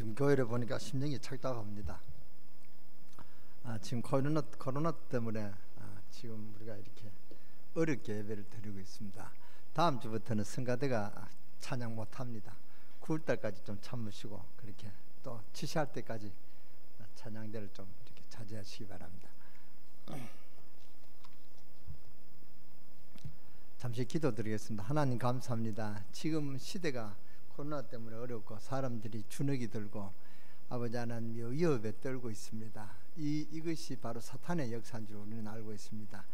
지금 교회를 보니까 심정이 착잡합니다. 지금 코로나 때문에 지금 우리가 이렇게 어렵게 예배를 드리고 있습니다. 다음 주부터는 성가대가 찬양 못합니다. 9월달까지 좀 참으시고 그렇게 또 지시할 때까지 찬양대를 좀 이렇게 자제하시기 바랍니다. 잠시 기도드리겠습니다. 하나님 감사합니다. 지금 시대가 코로나 때문에 어렵고 사람들이 주눅이 들고 아버지 하나님 위협에 떨고 있습니다. 이것이 바로 사탄의 역사인 줄 우리는 알고 있습니다.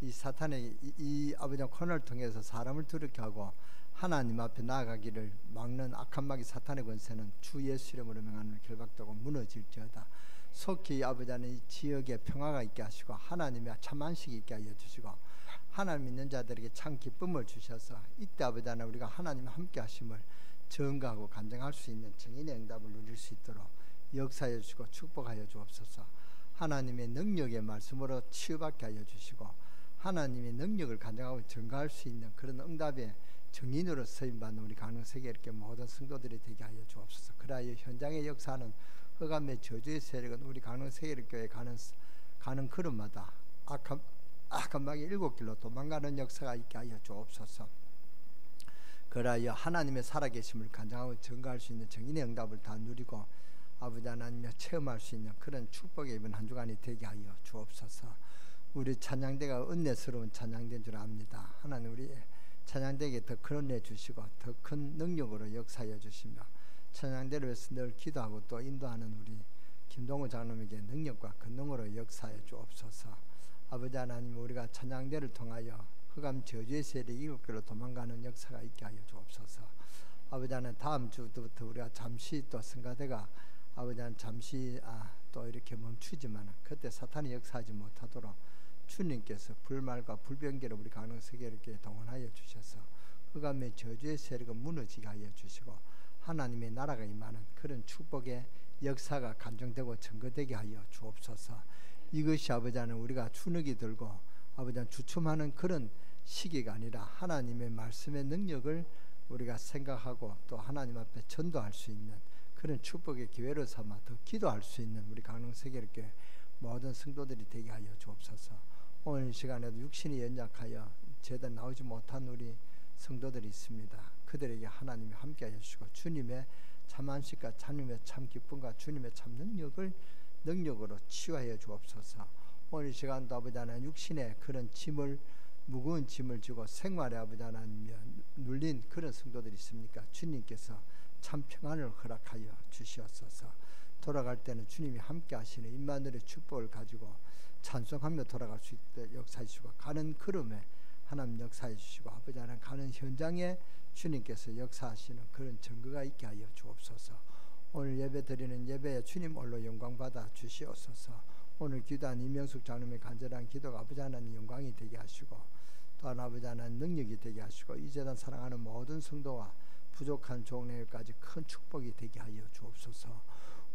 이 사탄의 이 아버지 코로나를 통해서 사람을 두렵게 하고 하나님 앞에 나아가기를 막는 악한 마귀 사탄의 권세는 주 예수 이름으로 명하는 결박되고 무너질지어다. 속히 아버지 하나님 이 지역에 평화가 있게 하시고 하나님의 참 안식이 있게 하여 주시고 하나님 믿는 자들에게 참 기쁨을 주셔서 이때 아버지 하나님 우리가 하나님과 함께 하심을 증거하고 간증할 수 있는 증인의 응답을 누릴 수 있도록 역사해 주시고 축복하여 주옵소서. 하나님의 능력의 말씀으로 치유받게 하여 주시고 하나님의 능력을 간증하고 증거할 수 있는 그런 응답의 증인으로 쓰임받는 우리 가능세계 이렇게 모든 성도들이 되게 하여 주옵소서. 그리하여 현장의 역사는 흑암의 저주의 세력은 우리 가능세계 교회에 가는 걸음마다 악한 마귀 7길로 도망가는 역사가 있게 하여 주옵소서. 그리하여 하나님의 살아계심을 간증하고 증거할 수 있는 증인의 응답을 다 누리고 아버지 하나님의 체험할 수 있는 그런 축복의 이번 한 주간이 되게 하여 주옵소서. 우리 찬양대가 은혜스러운 찬양대인 줄 압니다. 하나님 우리 찬양대에게 더 큰 은혜 주시고 더 큰 능력으로 역사하여 주시며 찬양대를 위해서 늘 기도하고 또 인도하는 우리 김동호 장로에게 능력과 권능으로 역사해 주옵소서. 아버지 하나님 우리가 찬양대를 통하여 흑암 저주의 세력이 7길로 도망가는 역사가 있게 하여 주옵소서. 아버지 하나님 다음 주부터 우리가 잠시 또 성가대가 아버지 하나님 잠시 또 이렇게 멈추지만 그때 사탄이 역사하지 못하도록 주님께서 불말과 불병기를 우리 가능세계를 이렇게 동원하여 주셔서 흑암의 저주의 세력은 무너지게 하여 주시고 하나님의 나라가 임하는 그런 축복의 역사가 간증되고 증거되게 하여 주옵소서. 이것이 아버지 하나님 우리가 주눅이 들고 아버지 하나님 주춤하는 그런 시기가 아니라 하나님의 말씀의 능력을 우리가 생각하고 또 하나님 앞에 전도할 수 있는 그런 축복의 기회로 삼아 더 기도할 수 있는 우리 가능세계롭게 모든 성도들이 되게 하여 주옵소서. 오늘 시간에도 육신이 연약하여 제대로 나오지 못한 우리 성도들이 있습니다. 그들에게 하나님이 함께 하여 주시고 주님의 참 안식과 주님의 참 기쁨과 주님의 참 능력으로 치유하여 주옵소서. 오늘 시간도 아버지 하나님 육신의 그런 무거운 짐을 지고 생활에 아버지 하나님 눌린 그런 성도들이 있습니까? 주님께서 참 평안을 허락하여 주시옵소서. 돌아갈 때는 주님이 함께 하시는 임마누엘의 축복을 가지고 찬송하며 돌아갈 수 있도록 역사해 주시고 가는 걸음에 하나님 역사해 주시고 아버지 하나님 가는 현장에 주님께서 역사하시는 그런 증거가 있게 하여 주옵소서. 오늘 예배 드리는 예배에 주님 홀로 영광 받아 주시옵소서. 오늘 기도한 이명숙 장로의 간절한 기도가 아버지 하나님 영광이 되게 하시고 또한 아버지 하나님 능력이 되게 하시고 이 재단 사랑하는 모든 성도와 부족한 종례까지 큰 축복이 되게 하여 주옵소서.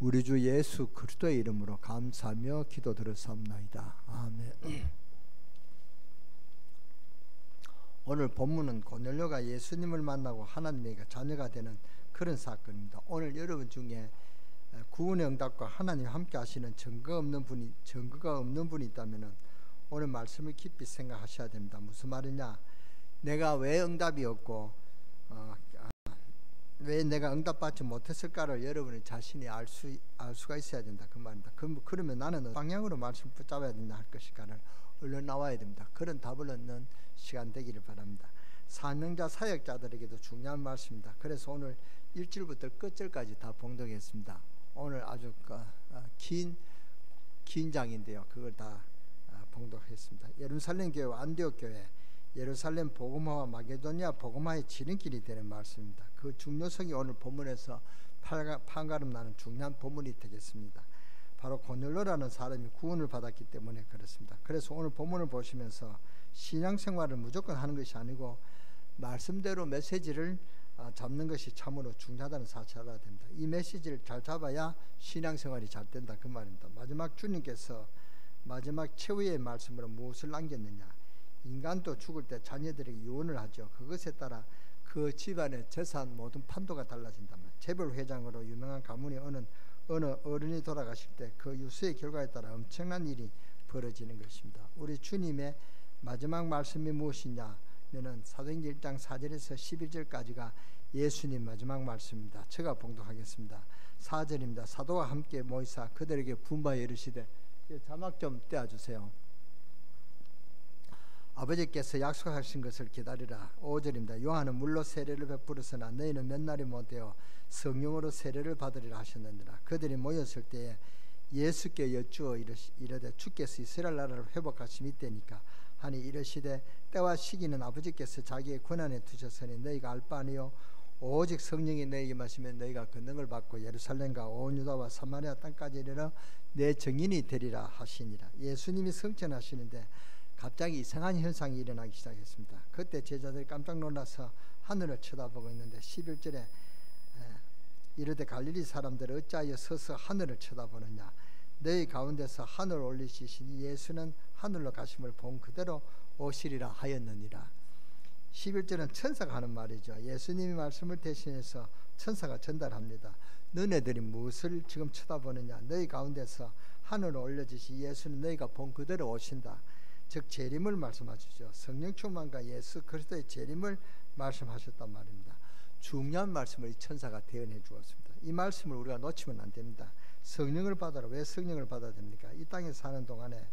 우리 주 예수 그리스도의 이름으로 감사하며 기도드렸사옵나이다. 아멘. 오늘 본문은 고넬료가 예수님을 만나고 하나님의 자녀가 되는 그런 사건입니다. 오늘 여러분 중에 구원의 응답과 하나님 함께 하시는 증거가 없는 분이 있다면 오늘 말씀을 깊이 생각하셔야 됩니다. 무슨 말이냐? 내가 왜 응답이 없고 왜 내가 응답받지 못했을까를 여러분이 자신이 알 수가 있어야 된다 그 말입니다. 그러면 나는 방향으로 말씀 붙잡아야 된다 할 것일까를 얼른 나와야 됩니다. 그런 답을 얻는 시간 되기를 바랍니다. 사명자 사역자들에게도 중요한 말씀입니다. 그래서 오늘 1절부터 끝절까지 다 봉독했습니다. 오늘 아주 긴 장인데요. 그걸 다 봉독했습니다. 예루살렘 교회와 안디옥 교회, 예루살렘 복음화와 마게도니아 복음화의 지름길이 되는 말씀입니다. 그 중요성이 오늘 본문에서 판가름 나는 중요한 본문이 되겠습니다. 바로 고넬료라는 사람이 구원을 받았기 때문에 그렇습니다. 그래서 오늘 본문을 보시면서 신앙생활을 무조건 하는 것이 아니고 말씀대로 메시지를 잡는 것이 참으로 중요하다는 사실을 알아야 됩니다. 이 메시지를 잘 잡아야 신앙생활이 잘 된다 그 말입니다. 마지막 주님께서 마지막 최후의 말씀으로 무엇을 남겼느냐? 인간도 죽을 때 자녀들에게 유언을 하죠. 그것에 따라 그 집안의 재산 모든 판도가 달라진단 말이에요. 재벌회장으로 유명한 가문의 어느 어른이 돌아가실 때 그 유수의 결과에 따라 엄청난 일이 벌어지는 것입니다. 우리 주님의 마지막 말씀이 무엇이냐면은 사도행전 1장 4절에서 11절까지가 예수님 마지막 말씀입니다. 제가 봉독하겠습니다. 4절입니다. 사도와 함께 모이사 그들에게 분바에 이르시되, 자막 좀 떼어주세요. 아버지께서 약속하신 것을 기다리라. 5절입니다. 요한은 물로 세례를 베풀었으나 너희는 몇 날이 못되어 성령으로 세례를 받으리라 하셨느니라. 그들이 모였을 때에 예수께 여쭈어 이르되 주께서 이스라엘 나라를 회복하심이 때니까 하니 이르시되 때와 시기는 아버지께서 자기의 권한에 두셨으니 너희가 알 바 아니요 오직 성령이 너희에게 마시면 너희가 그 능을 받고 예루살렘과 온 유다와 사마리아 땅까지 이르러 내 증인이 되리라 하시니라. 예수님이 성천하시는데 갑자기 이상한 현상이 일어나기 시작했습니다. 그때 제자들이 깜짝 놀라서 하늘을 쳐다보고 있는데 11절에 이르되 갈릴리 사람들 어찌하여 서서 하늘을 쳐다보느냐. 너희 가운데서 하늘 올리시니 예수는 하늘로 가심을 본 그대로 오시리라 하였느니라. 11절은 천사가 하는 말이죠. 예수님이 말씀을 대신해서 천사가 전달합니다. 너네들이 무엇을 지금 쳐다보느냐. 너희 가운데서 하늘로 올려지시 예수는 너희가 본 그대로 오신다. 즉 재림을 말씀하시죠. 성령 충만과 예수 그리스도의 재림을 말씀하셨단 말입니다. 중요한 말씀을 이 천사가 대언해 주었습니다. 이 말씀을 우리가 놓치면 안 됩니다. 성령을 받아라. 왜 성령을 받아야 됩니까? 이 땅에 사는 동안에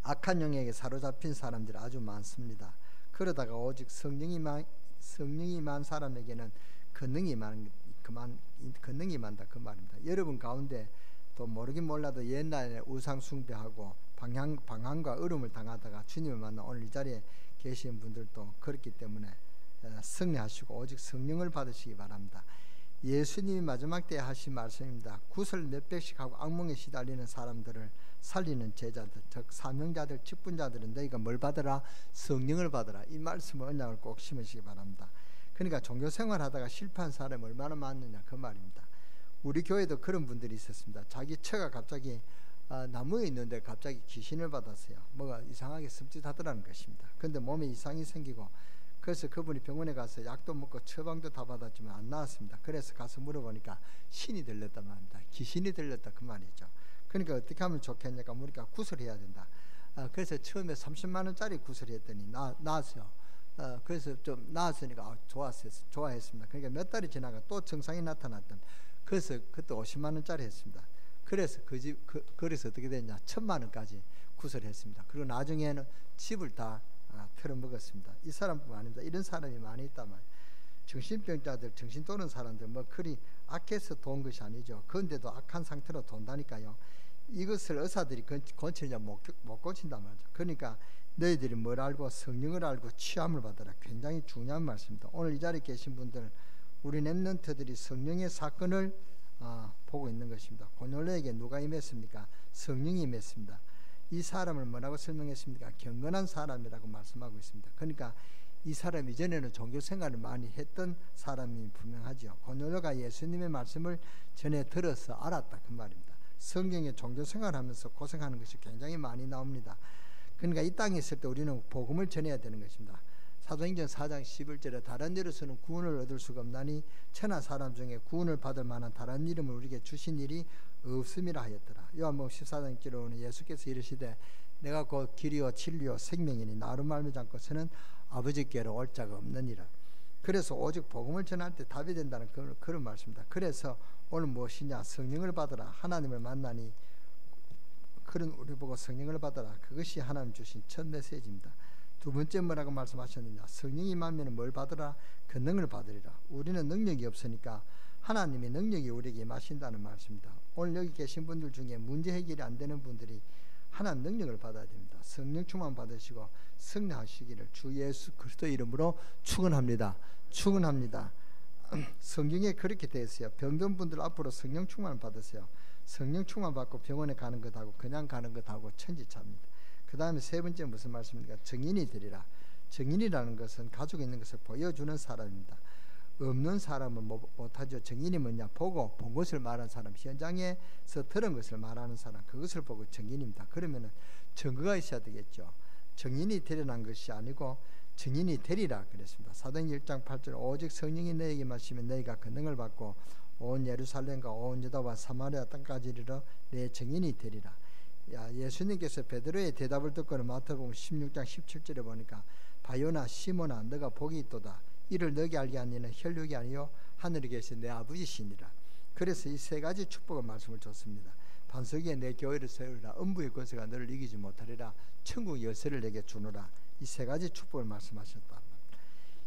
악한 영에게 사로잡힌 사람들이 아주 많습니다. 그러다가 오직 성령이 만 사람에게는 권능이 많다 그 말입니다. 여러분 가운데 또 모르긴 몰라도 옛날에 우상 숭배하고 방황과 얼음을 당하다가 주님을 만나 오늘 이 자리에 계신 분들도 그렇기 때문에 승리하시고 오직 성령을 받으시기 바랍니다. 예수님이 마지막 때에 하신 말씀입니다. 구슬 몇백씩 하고 악몽에 시달리는 사람들을 살리는 제자들, 즉 사명자들, 직분자들은 너희가 뭘 받으라? 성령을 받으라. 이 말씀을 언약을 꼭 심으시기 바랍니다. 그러니까 종교생활 하다가 실패한 사람이 얼마나 많느냐 그 말입니다. 우리 교회도 그런 분들이 있었습니다. 자기 처가 갑자기 나무에 있는데 갑자기 귀신을 받았어요. 뭐가 이상하게 섬찟하더라는 것입니다. 그런데 몸에 이상이 생기고 그래서 그분이 병원에 가서 약도 먹고 처방도 다 받았지만 안 나았습니다. 그래서 가서 물어보니까 신이 들렸단 말입니다. 귀신이 들렸다 그 말이죠. 그러니까 어떻게 하면 좋겠냐니까 우리가 구슬해야 된다. 그래서 처음에 30만 원짜리 구슬했더니 나았어요. 그래서 좀 나았으니까 좋아했습니다. 그러니까 몇 달이 지나가 또 증상이 나타났던. 그래서 그때 50만 원짜리 했습니다. 그래서 그래서 어떻게 됐냐? 1000만 원까지 구슬했습니다. 그리고 나중에는 집을 다 털어먹었습니다. 이 사람뿐만 아닙니다. 이런 사람이 많이 있단 말이에요. 정신병자들, 정신 도는 사람들 뭐 그리 악해서 돈 것이 아니죠. 그런데도 악한 상태로 돈다니까요. 이것을 의사들이 고치느냐 못 고친단 말이죠. 그러니까 너희들이 뭘 알고 성령을 알고 취함을 받아라. 굉장히 중요한 말씀입니다. 오늘 이 자리에 계신 분들 우리 랩런트들이 성령의 사건을 보고 있는 것입니다. 고넬료에게 누가 임했습니까? 성령이 임했습니다. 이 사람을 뭐라고 설명했습니까? 경건한 사람이라고 말씀하고 있습니다. 그러니까 이 사람이 이전에는 종교 생활을 많이 했던 사람이 분명하죠. 고넬료가 예수님의 말씀을 전에 들어서 알았다 그 말입니다. 성경에 종교 생활하면서 고생하는 것이 굉장히 많이 나옵니다. 그러니까 이 땅에 있을 때 우리는 복음을 전해야 되는 것입니다. 사도행전 4장 11절에 다른 데로서는 구원을 얻을 수가 없나니 천하 사람 중에 구원을 받을 만한 다른 이름을 우리에게 주신 일이 없음이라 하였더라. 요한복음 14장 1절로는 예수께서 이르시되 내가 곧 길이요 진리요 생명이니 나로 말미암지 않고서는 아버지께로 올 자가 없느니라. 그래서 오직 복음을 전할 때 답이 된다는 그런 말씀입니다. 그래서 오늘 무엇이냐? 성령을 받으라. 하나님을 만나니 그런 우리 보고 성령을 받아라. 그것이 하나님 주신 첫 메시지입니다. 두 번째 뭐라고 말씀하셨느냐? 성령이 임하면 뭘 받으라? 그 능을 받으리라. 우리는 능력이 없으니까 하나님의 능력이 우리에게 임하신다는 말씀입니다. 오늘 여기 계신 분들 중에 문제 해결이 안 되는 분들이 하나님 능력을 받아야 됩니다. 성령 충만 받으시고 승리하시기를 주 예수 그리스도의 이름으로 축원합니다. 축원합니다. 성경에 그렇게 되어 있어요. 병든 분들 앞으로 성령 충만을 받으세요. 성령 충만 받고 병원에 가는 것하고 그냥 가는 것하고 천지차입니다. 그 다음에 세 번째 무슨 말씀입니까? 증인이 되리라. 증인이라는 것은 가지고 있는 것을 보여주는 사람입니다. 없는 사람은 못하죠. 증인이 뭐냐? 보고 본 것을 말하는 사람, 현장에서 들은 것을 말하는 사람, 그것을 보고 증인입니다. 그러면은 증거가 있어야 되겠죠. 증인이 드러난 것이 아니고 증인이 되리라 그랬습니다. 사도행전 1장 8절 오직 성령이 너에게 마시면 너희가 그 능을 받고 온 예루살렘과 온 유다와 사마리아 땅까지 이르러 내 증인이 되리라. 예수님께서 베드로의 대답을 듣고는 마태복음 16장 17절에 보니까 바요나 시몬아 너가 복이 있도다. 이를 너에게 알게 한 이는 혈육이 아니요 하늘에 계신 내 아버지시니라. 그래서 이 세 가지 축복의 말씀을 줬습니다. 반석에 내 교회를 세우리라. 음부의 권세가 너를 이기지 못하리라. 천국 열쇠를 내게 주노라. 이 세 가지 축복을 말씀하셨다.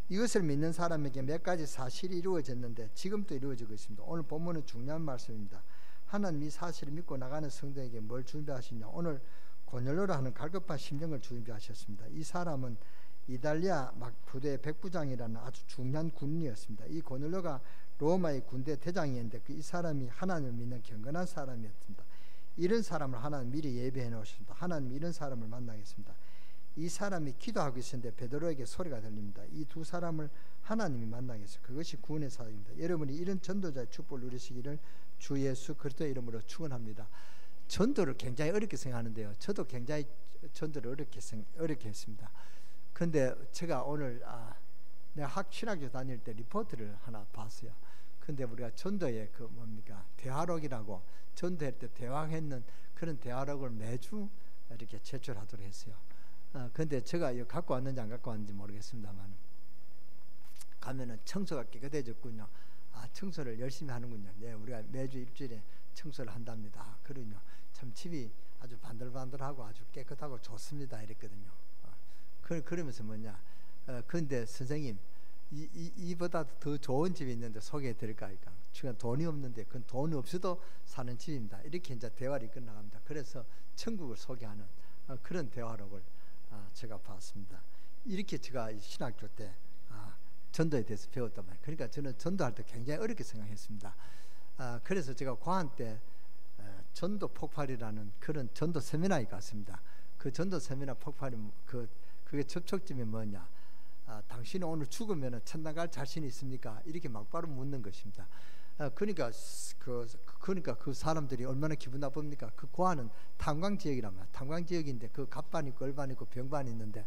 이것을 믿는 사람에게 몇 가지 사실이 이루어졌는데 지금도 이루어지고 있습니다. 오늘 본문은 중요한 말씀입니다. 하나님이 사실을 믿고 나가는 성도에게 뭘 준비하시냐. 오늘 고넬료라 하는 갈급한 심정을 준비하셨습니다. 이 사람은 이달리아 막 부대 백부장이라는 아주 중요한 군인이었습니다. 이 고넬료가 로마의 군대 대장이었는데 이 사람이 하나님을 믿는 경건한 사람이었습니다. 이런 사람을 하나님 미리 예배해 놓으셨습니다. 하나님 이런 사람을 만나겠습니다. 이 사람이 기도하고 있었는데 베드로에게 소리가 들립니다. 이 두 사람을 하나님이 만나겠어요. 그것이 구원의 사역입니다. 여러분이 이런 전도자의 축복을 누리시기를 주 예수 그리스도의 이름으로 축원합니다. 전도를 굉장히 어렵게 생각하는데요. 저도 굉장히 전도를 어렵게 했습니다. 근데 제가 오늘 내가 신학교 다닐 때 리포트를 하나 봤어요. 근데 우리가 전도의 그 뭡니까 대화록이라고 전도할 때 대화했는 그런 대화록을 매주 이렇게 제출하도록 했어요. 근데 제가 이거 갖고 왔는지 안 갖고 왔는지 모르겠습니다만 가면은 청소가 깨끗해졌군요. 청소를 열심히 하는군요. 네, 우리가 매주 일주일에 청소를 한답니다. 그러군요. 참 집이 아주 반들반들하고 아주 깨끗하고 좋습니다. 이랬거든요. 그러면서 뭐냐? 근데 선생님 이보다 더 좋은 집이 있는데 소개해 드릴까요? 지금 돈이 없는데 그건 돈 없어도 사는 집입니다. 이렇게 이제 대화를 끝나갑니다. 그래서 천국을 소개하는 그런 대화록을 제가 봤습니다. 이렇게 제가 신학교 때 전도에 대해서 배웠단 말이에요. 그러니까 저는 전도할 때 굉장히 어렵게 생각했습니다. 그래서 제가 고한 때 전도 폭발이라는 그런 전도 세미나에 갔습니다. 그 전도 세미나 폭발이 그게 접촉점이 뭐냐? 당신은 오늘 죽으면 천당 갈 자신이 있습니까? 이렇게 막바로 묻는 것입니다. 그러니까 그 사람들이 얼마나 기분 나쁩니까? 그 고아는 탄광 지역이란 말이야. 탄광 지역인데 그 갑반 있고 을반 있고 병반 있는데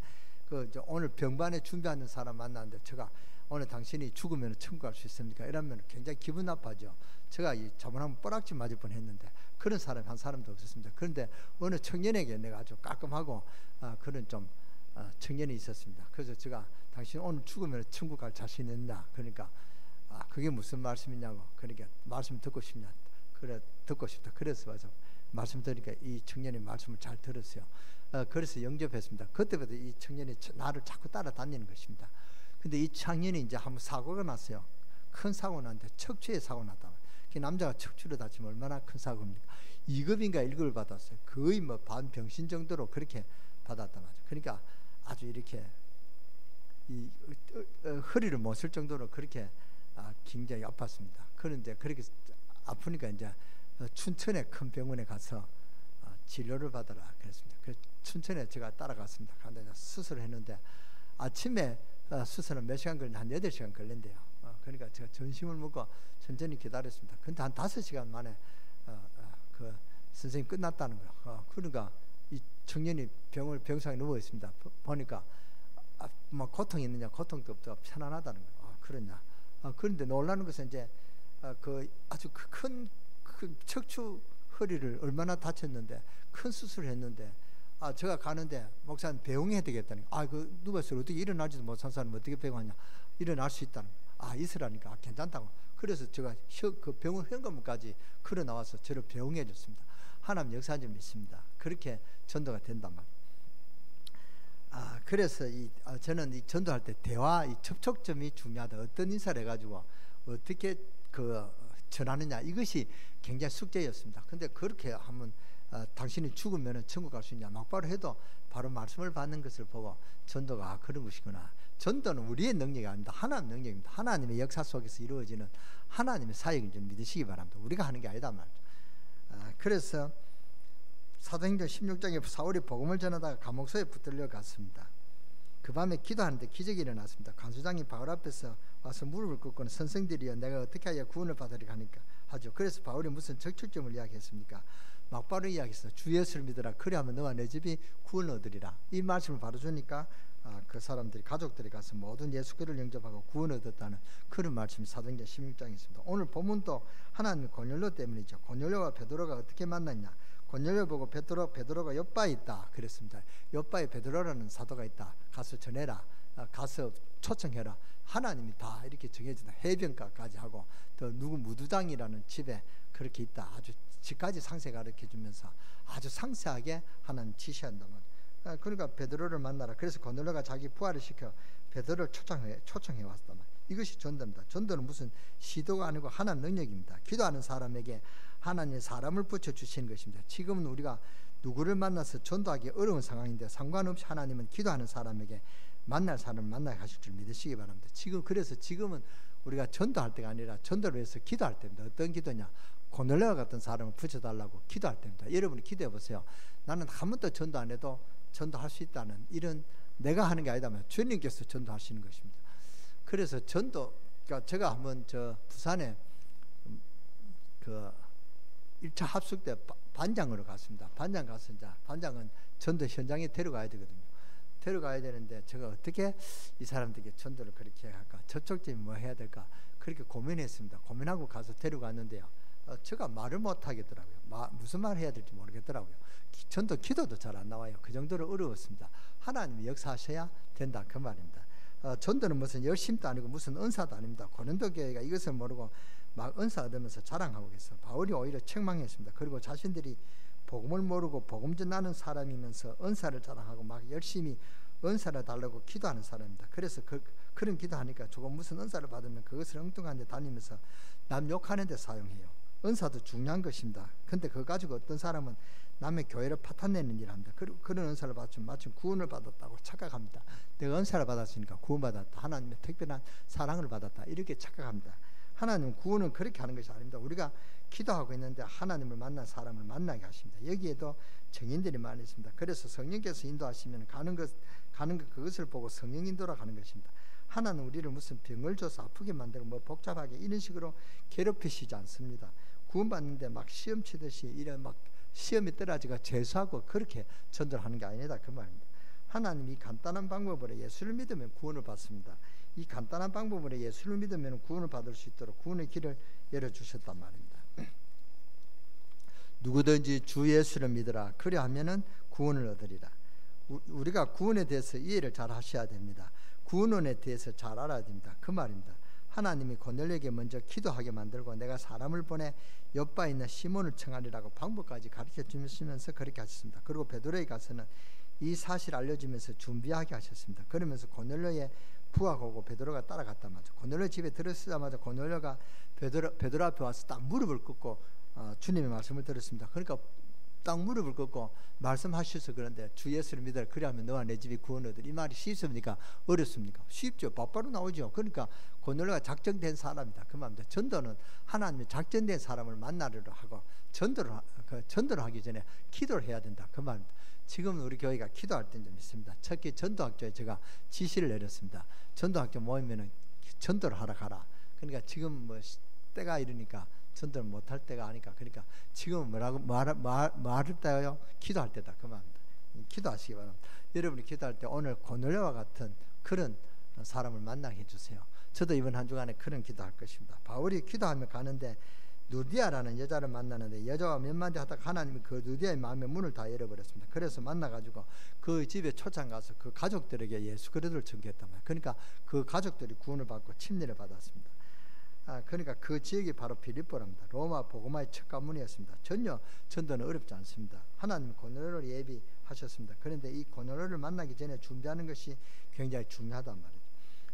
오늘 병반에 준비하는 사람 만났는데 제가 오늘 당신이 죽으면 천국 갈 수 있습니까? 이러면 굉장히 기분 나빠져. 제가 잘못하면 뽀락지 맞을 뻔했는데 그런 사람이 한 사람도 없었습니다. 그런데 어느 청년에게 내가 아주 깔끔하고 그런 좀 청년이 있었습니다. 그래서 제가 당신 오늘 죽으면 천국 갈 자신 있나? 그러니까 그게 무슨 말씀이냐고. 그러니까 말씀 듣고 싶냐? 그래 듣고 싶다. 그래서 와서 말씀 들으니까 이 청년이 말씀을 잘 들었어요. 그래서 영접했습니다. 그때부터 이 청년이 나를 자꾸 따라다니는 것입니다. 근데 이 청년이 이제 한번 사고가 났어요. 큰 사고 났는데 척추에 사고 났다. 그 남자가 척추를 다치면 얼마나 큰 사고입니까? 2급인가 1급을 받았어요. 거의 뭐 반병신 정도로 그렇게 받았단 말이죠. 그러니까 아주 이렇게 허리를 못 쓸 정도로 그렇게 굉장히 아팠습니다. 그런데 그렇게 아프니까 이제 춘천의 큰 병원에 가서 진료를 받으라 그랬습니다. 그래서 춘천에 제가 따라갔습니다. 그런데 수술을 했는데 아침에 수술은 몇 시간 걸리나 한 8시간 걸린대요. 그러니까 제가 전심을 먹고 천천히 기다렸습니다. 근데 한 5시간 만에 그 선생님 끝났다는 거예요. 그러니까 이 청년이 병상에 누워 있습니다. 보니까 뭐 고통이 있느냐? 고통도 없고 편안하다는 거예요. 그러냐? 그런데 놀라는 것은 이제 그 아주 큰 척추 허리를 얼마나 다쳤는데 큰 수술을 했는데 제가 가는데 목사님 배웅해야 되겠다는 거예요. 그 누워서 어떻게 일어나지도 못한 사람은 어떻게 배웅하냐? 일어날 수 있다는 거예요. 있으라니까 괜찮다고. 그래서 제가 그 병원 현금까지 걸어 나와서 저를 배웅해 줬습니다. 하나님 역사인 줄 믿습니다. 그렇게 전도가 된단 말이에요. 그래서 저는 이 전도할 때 대화, 이 접촉점이 중요하다. 어떤 인사를 해가지고 어떻게 전하느냐, 이것이 굉장히 숙제였습니다. 근데 그렇게 하면 당신이 죽으면 천국 갈 수 있냐, 막바로 해도 바로 말씀을 받는 것을 보고 전도가 그런 것이구나. 전도는 우리의 능력이 아닙니다. 하나님 능력입니다. 하나님의 역사 속에서 이루어지는 하나님의 사역을 좀 믿으시기 바랍니다. 우리가 하는 게 아니다 말이죠. 그래서 사도행전 16장에 사울이 복음을 전하다가 감옥소에 붙들려 갔습니다. 그 밤에 기도하는데 기적이 일어났습니다. 간수장이 바울 앞에서 와서 무릎을 꿇고는 선생들이여 내가 어떻게 하여 구원을 받으리까 하니까 하죠. 그래서 바울이 무슨 적출점을 이야기했습니까? 막바로 이야기했어. 주 예수를 믿으라. 그리하면 너와 내 집이 구원을 얻으리라. 이 말씀을 바로 주니까 그 사람들이, 가족들이 가서 모든 예수 그리스도를 영접하고 구원을 얻었다는 그런 말씀이 사도행전 16장에 있습니다. 오늘 본문도 하나님의 고넬료 때문이죠. 고넬료와 베드로가 어떻게 만났냐. 고넬료 보고 베드로가 옆바에 있다 그랬습니다. 옆바에 베드로라는 사도가 있다. 가서 전해라. 가서 초청해라. 하나님이 다 이렇게 정해준다. 해변가까지 하고 또 누구 무두장이라는 집에 그렇게 있다. 아주 집까지 상세 가르쳐주면서 아주 상세하게 하나님 지시한다. 그러니까 베드로를 만나라. 그래서 고넬료가 자기 부하를 시켜 베드로를 초청해 왔단 말이에요. 이것이 전도입니다. 전도는 무슨 시도가 아니고 하나님 능력입니다. 기도하는 사람에게 하나님의 사람을 붙여주시는 것입니다. 지금은 우리가 누구를 만나서 전도하기 어려운 상황인데 상관없이 하나님은 기도하는 사람에게 만날 사람을 만나게 하실 줄 믿으시기 바랍니다. 그래서 지금은 우리가 전도할 때가 아니라 전도를 위해서 기도할 때입니다. 어떤 기도냐? 고넬료와 같은 사람을 붙여달라고 기도할 때입니다. 여러분이 기도해 보세요. 나는 한 번도 전도 안 해도 전도할 수 있다는 이런, 내가 하는 게 아니다면 주님께서 전도하시는 것입니다. 그래서 그러니까 제가 한번 부산에 그 1차 합숙 때 반장으로 갔습니다. 반장 가서 이제 반장은 전도 현장에 데려가야 되거든요. 데려가야 되는데 제가 어떻게 이 사람들에게 전도를 그렇게 할까, 저쪽 집이 뭐 해야 될까 그렇게 고민했습니다. 고민하고 가서 데려갔는데요. 제가 말을 못 하겠더라고요. 무슨 말 해야 될지 모르겠더라고요. 전도 기도도 잘 안 나와요. 그 정도로 어려웠습니다. 하나님이 역사하셔야 된다 그 말입니다. 전도는 무슨 열심도 아니고 무슨 은사도 아닙니다. 고린도 교회가 이것을 모르고 막 은사 얻으면서 자랑하고 있어요. 바울이 오히려 책망했습니다. 그리고 자신들이 복음을 모르고 복음 전하는 사람이면서 은사를 자랑하고 막 열심히 은사를 달라고 기도하는 사람입니다. 그래서 그런 기도하니까 조금 무슨 은사를 받으면 그것을 엉뚱한 데 다니면서 남 욕하는 데 사용해요. 은사도 중요한 것입니다. 근데 그거 가지고 어떤 사람은 남의 교회를 파탄내는 일을 합니다. 그런 은사를 받으면 마침 구원을 받았다고 착각합니다. 내가 은사를 받았으니까 구원받았다. 하나님의 특별한 사랑을 받았다. 이렇게 착각합니다. 하나님 구원은 그렇게 하는 것이 아닙니다. 우리가 기도하고 있는데 하나님을 만난 사람을 만나게 하십니다. 여기에도 증인들이 많이 있습니다. 그래서 성령께서 인도하시면 가는 것 그것을 보고 성령 인도라 가는 것입니다. 하나는 우리를 무슨 병을 줘서 아프게 만들고 뭐 복잡하게 이런 식으로 괴롭히시지 않습니다. 구원받는데 막 시험 치듯이 이런 막 시험이 떨어지고 재수하고 그렇게 전도를 하는 게 아니다 그 말입니다. 하나님이 간단한 방법으로 예수를 믿으면 구원을 받습니다. 이 간단한 방법으로 예수를 믿으면 구원을 받을 수 있도록 구원의 길을 열어주셨단 말입니다. 누구든지 주 예수를 믿으라. 그리하면은 구원을 얻으리라. 우리가 구원에 대해서 이해를 잘 하셔야 됩니다. 구원에 대해서 잘 알아야 됩니다. 그 말입니다. 하나님이 고넬료에게 먼저 기도하게 만들고 내가 사람을 보내 옆바에 있는 시몬을 청하리라고 방법까지 가르쳐 주시면서 그렇게 하셨습니다. 그리고 베드로에게 가서는 이 사실을 알려주면서 준비하게 하셨습니다. 그러면서 고넬료의 부하가 오고 베드로가 따라갔단 말이죠. 고넬료 집에 들어서자마자 고넬료가 베드로 앞에 와서 딱 무릎을 꿇고 주님의 말씀을 들었습니다. 그러니까 딱 무릎을 꿇고 말씀하셔서 그런데 주 예수를 믿어라. 그리하면 너와 내 집이 구원 얻으리. 이 말이 쉽습니까? 어렵습니까? 쉽죠. 바로 나오죠. 그러니까 고넬료가 작정된 사람이다. 그 말입니다. 전도는 하나님의 작정된 사람을 만나려고 하고 전도를 하기 전에 기도를 해야 된다. 그 말입니다. 지금 우리 교회가 기도할 때는 좀 있습니다. 특히 전도학교에 제가 지시를 내렸습니다. 전도학교 모이면은 전도를 하러 가라. 그러니까 지금 뭐 때가 이러니까 전도를 못할 때가 아니까. 그러니까 지금은 뭐라고 말할 때요? 기도할 때다. 그 말입니다. 기도하시기 바랍니다. 여러분이 기도할 때 오늘 고넬료와 같은 그런 사람을 만나게 해주세요. 저도 이번 한 주간에 그런 기도할 것입니다. 바울이 기도하며 가는데 누디아라는 여자를 만나는데 여자와 몇 마디 하다가 하나님이 그 누디아의 마음의 문을 다 열어버렸습니다. 그래서 만나가지고 그 집에 초청 가서 그 가족들에게 예수 그리스도를 전개했단 말이에요. 그러니까 그 가족들이 구원을 받고 침례를 받았습니다. 그러니까 그 지역이 바로 빌립보랍니다. 로마 복음화의 첫 관문이었습니다. 전혀 전도는 어렵지 않습니다. 하나님이 고넬료를 예비하셨습니다. 그런데 이 고넬료를 만나기 전에 준비하는 것이 굉장히 중요하단 말이죠.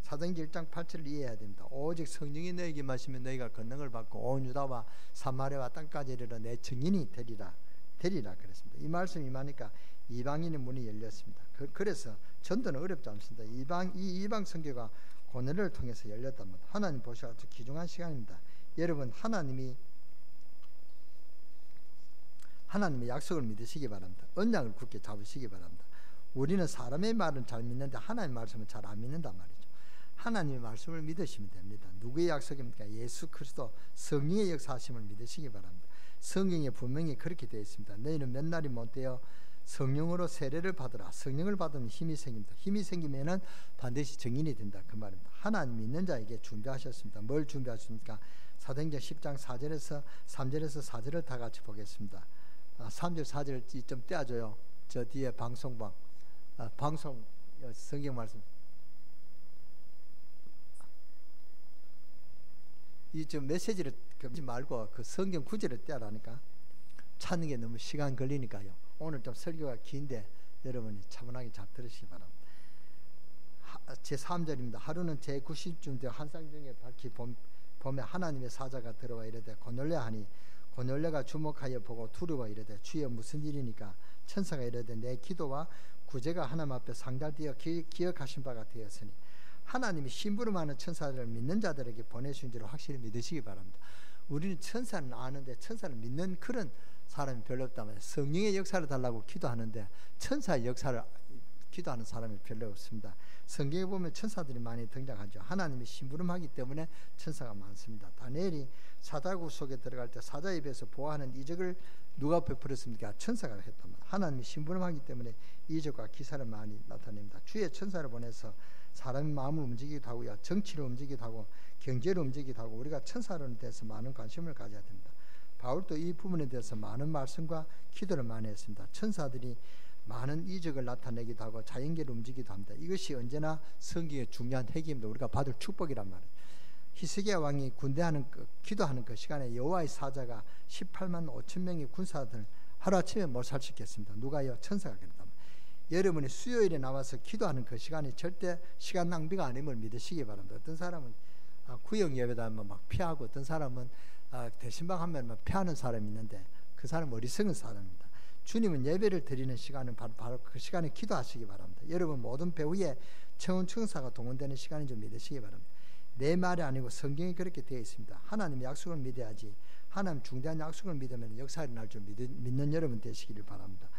사도행전 1장 8절을 이해해야 됩니다. 오직 성령이 너에게 임하시면 너희가 권능을 받고 온 유다와 사마리아와 땅까지 이르러 내 증인이 되리라 그랬습니다. 이 말씀이 임하니까 이방인의 문이 열렸습니다. 그래서 전도는 어렵지 않습니다. 이방 선교가 고넬료를 통해서 열렸단 말입니다. 하나님 보시고 아주 귀중한 시간입니다. 여러분 하나님의 약속을 믿으시기 바랍니다. 언약을 굳게 잡으시기 바랍니다. 우리는 사람의 말은 잘 믿는데 하나님의 말씀은 잘 안 믿는단 말이죠. 하나님의 말씀을 믿으시면 됩니다. 누구의 약속입니까? 예수 그리스도 성령의 역사하심을 믿으시기 바랍니다. 성경에 분명히 그렇게 되어 있습니다. 너희는 몇 날이 못되어 성령으로 세례를 받으라. 성령을 받으면 힘이 생깁니다. 힘이 생기면은 반드시 증인이 된다, 그 말입니다. 하나님 믿는 자에게 준비하셨습니다. 뭘 준비하셨습니까? 사도행전 10장 4절에서 3절에서 4절을 다 같이 보겠습니다. 3절 4절 좀 떼어줘요. 저 뒤에 방송 성경 말씀 이 좀 메시지를 끄지 말고 그 성경 구절을 떼라니까. 찾는 게 너무 시간 걸리니까요. 오늘 좀 설교가 긴데 여러분이 차분하게 잘 들으시기 바랍니다. 제 3절입니다. 하루는 제 90쯤 되어 한상 중에 밝히 봄에 하나님의 사자가 들어와 이르되 고넬료야 하니 고넬료가 주목하여 보고 두려워 이르되 주여 무슨 일이니까? 천사가 이르되 내 기도와 구제가 하나님 앞에 상달되어 기억하신 바가 되었으니 하나님이 심부름하는 천사들을 믿는 자들에게 보내신 줄을 확실히 믿으시기 바랍니다. 우리는 천사는 아는데 천사를 믿는 그런 사람이 별로 없다면 성령의 역사를 달라고 기도하는데 천사의 역사를 기도하는 사람이 별로 없습니다. 성경에 보면 천사들이 많이 등장하죠. 하나님이 심부름하기 때문에 천사가 많습니다. 다니엘이 사자굴 속에 들어갈 때 사자 입에서 보호하는 이적을 누가 베풀었습니까? 천사가 했단 말이에요. 하나님이 심부름하기 때문에 이적과 기사를 많이 나타냅니다. 주의 천사를 보내서 사람의 마음을 움직이기도 하고요, 정치를 움직이기도 하고 경제를 움직이기도 하고 우리가 천사론에 대해서 많은 관심을 가져야 됩니다. 바울도 이 부분에 대해서 많은 말씀과 기도를 많이 했습니다. 천사들이 많은 이적을 나타내기도 하고 자연계를 움직이기도 합니다. 이것이 언제나 성경의 중요한 핵입니다. 우리가 받을 축복이란 말이에요. 히스기야 왕이 군대하는 기도하는 그 시간에 여호와의 사자가 18만 5천 명의 군사들 하루아침에 못 살시켰습니다. 누가요? 천사가 그랬다. 여러분이 수요일에 나와서 기도하는 그 시간이 절대 시간 낭비가 아님을 믿으시기 바랍니다. 어떤 사람은 구역 예배다 하면 막 피하고 어떤 사람은 대신방 하면 막 피하는 사람이 있는데 그 사람은 어리석은 사람입니다. 주님은 예배를 드리는 시간은 바로 그 시간에 기도하시기 바랍니다. 여러분 모든 배후에 청운청사가 동원되는 시간인 줄 믿으시기 바랍니다. 내 말이 아니고 성경이 그렇게 되어 있습니다. 하나님의 약속을 믿어야지. 하나님 중대한 약속을 믿으면 역사가 날 줄 믿는 여러분 되시기를 바랍니다.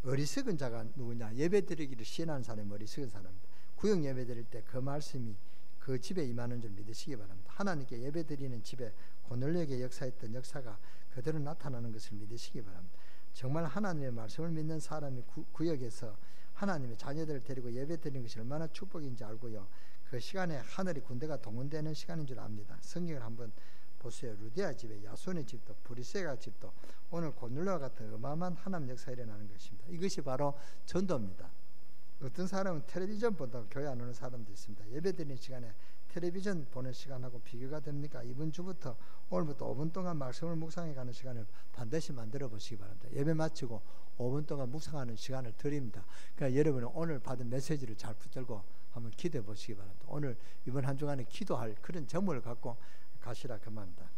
어리석은 자가 누구냐? 예배 드리기를 시인하는 사람이 어리석은 사람입니다. 구역 예배 드릴 때 그 말씀이 그 집에 임하는 줄 믿으시기 바랍니다. 하나님께 예배 드리는 집에 고넬료에게 역사했던 역사가 그대로 나타나는 것을 믿으시기 바랍니다. 정말 하나님의 말씀을 믿는 사람이 구역에서 하나님의 자녀들을 데리고 예배 드리는 것이 얼마나 축복인지 알고요, 그 시간에 하늘의 군대가 동원되는 시간인 줄 압니다. 성경을 한번 보세요. 루디아 집에 야손의 집도 브리세가 집도 오늘 고넬료와 같은 어마어마한 하나님 역사가 일어나는 것입니다. 이것이 바로 전도입니다. 어떤 사람은 텔레비전 본다고 교회 안 오는 사람도 있습니다. 예배 드리는 시간에 텔레비전 보는 시간하고 비교가 됩니까? 이번 주부터 오늘부터 5분 동안 말씀을 묵상해 가는 시간을 반드시 만들어 보시기 바랍니다. 예배 마치고 5분 동안 묵상하는 시간을 드립니다. 그러니까 여러분은 오늘 받은 메시지를 잘 붙들고 한번 기도해 보시기 바랍니다. 오늘 이번 한 주간에 기도할 그런 점을 갖고 가시라 그 말입니다.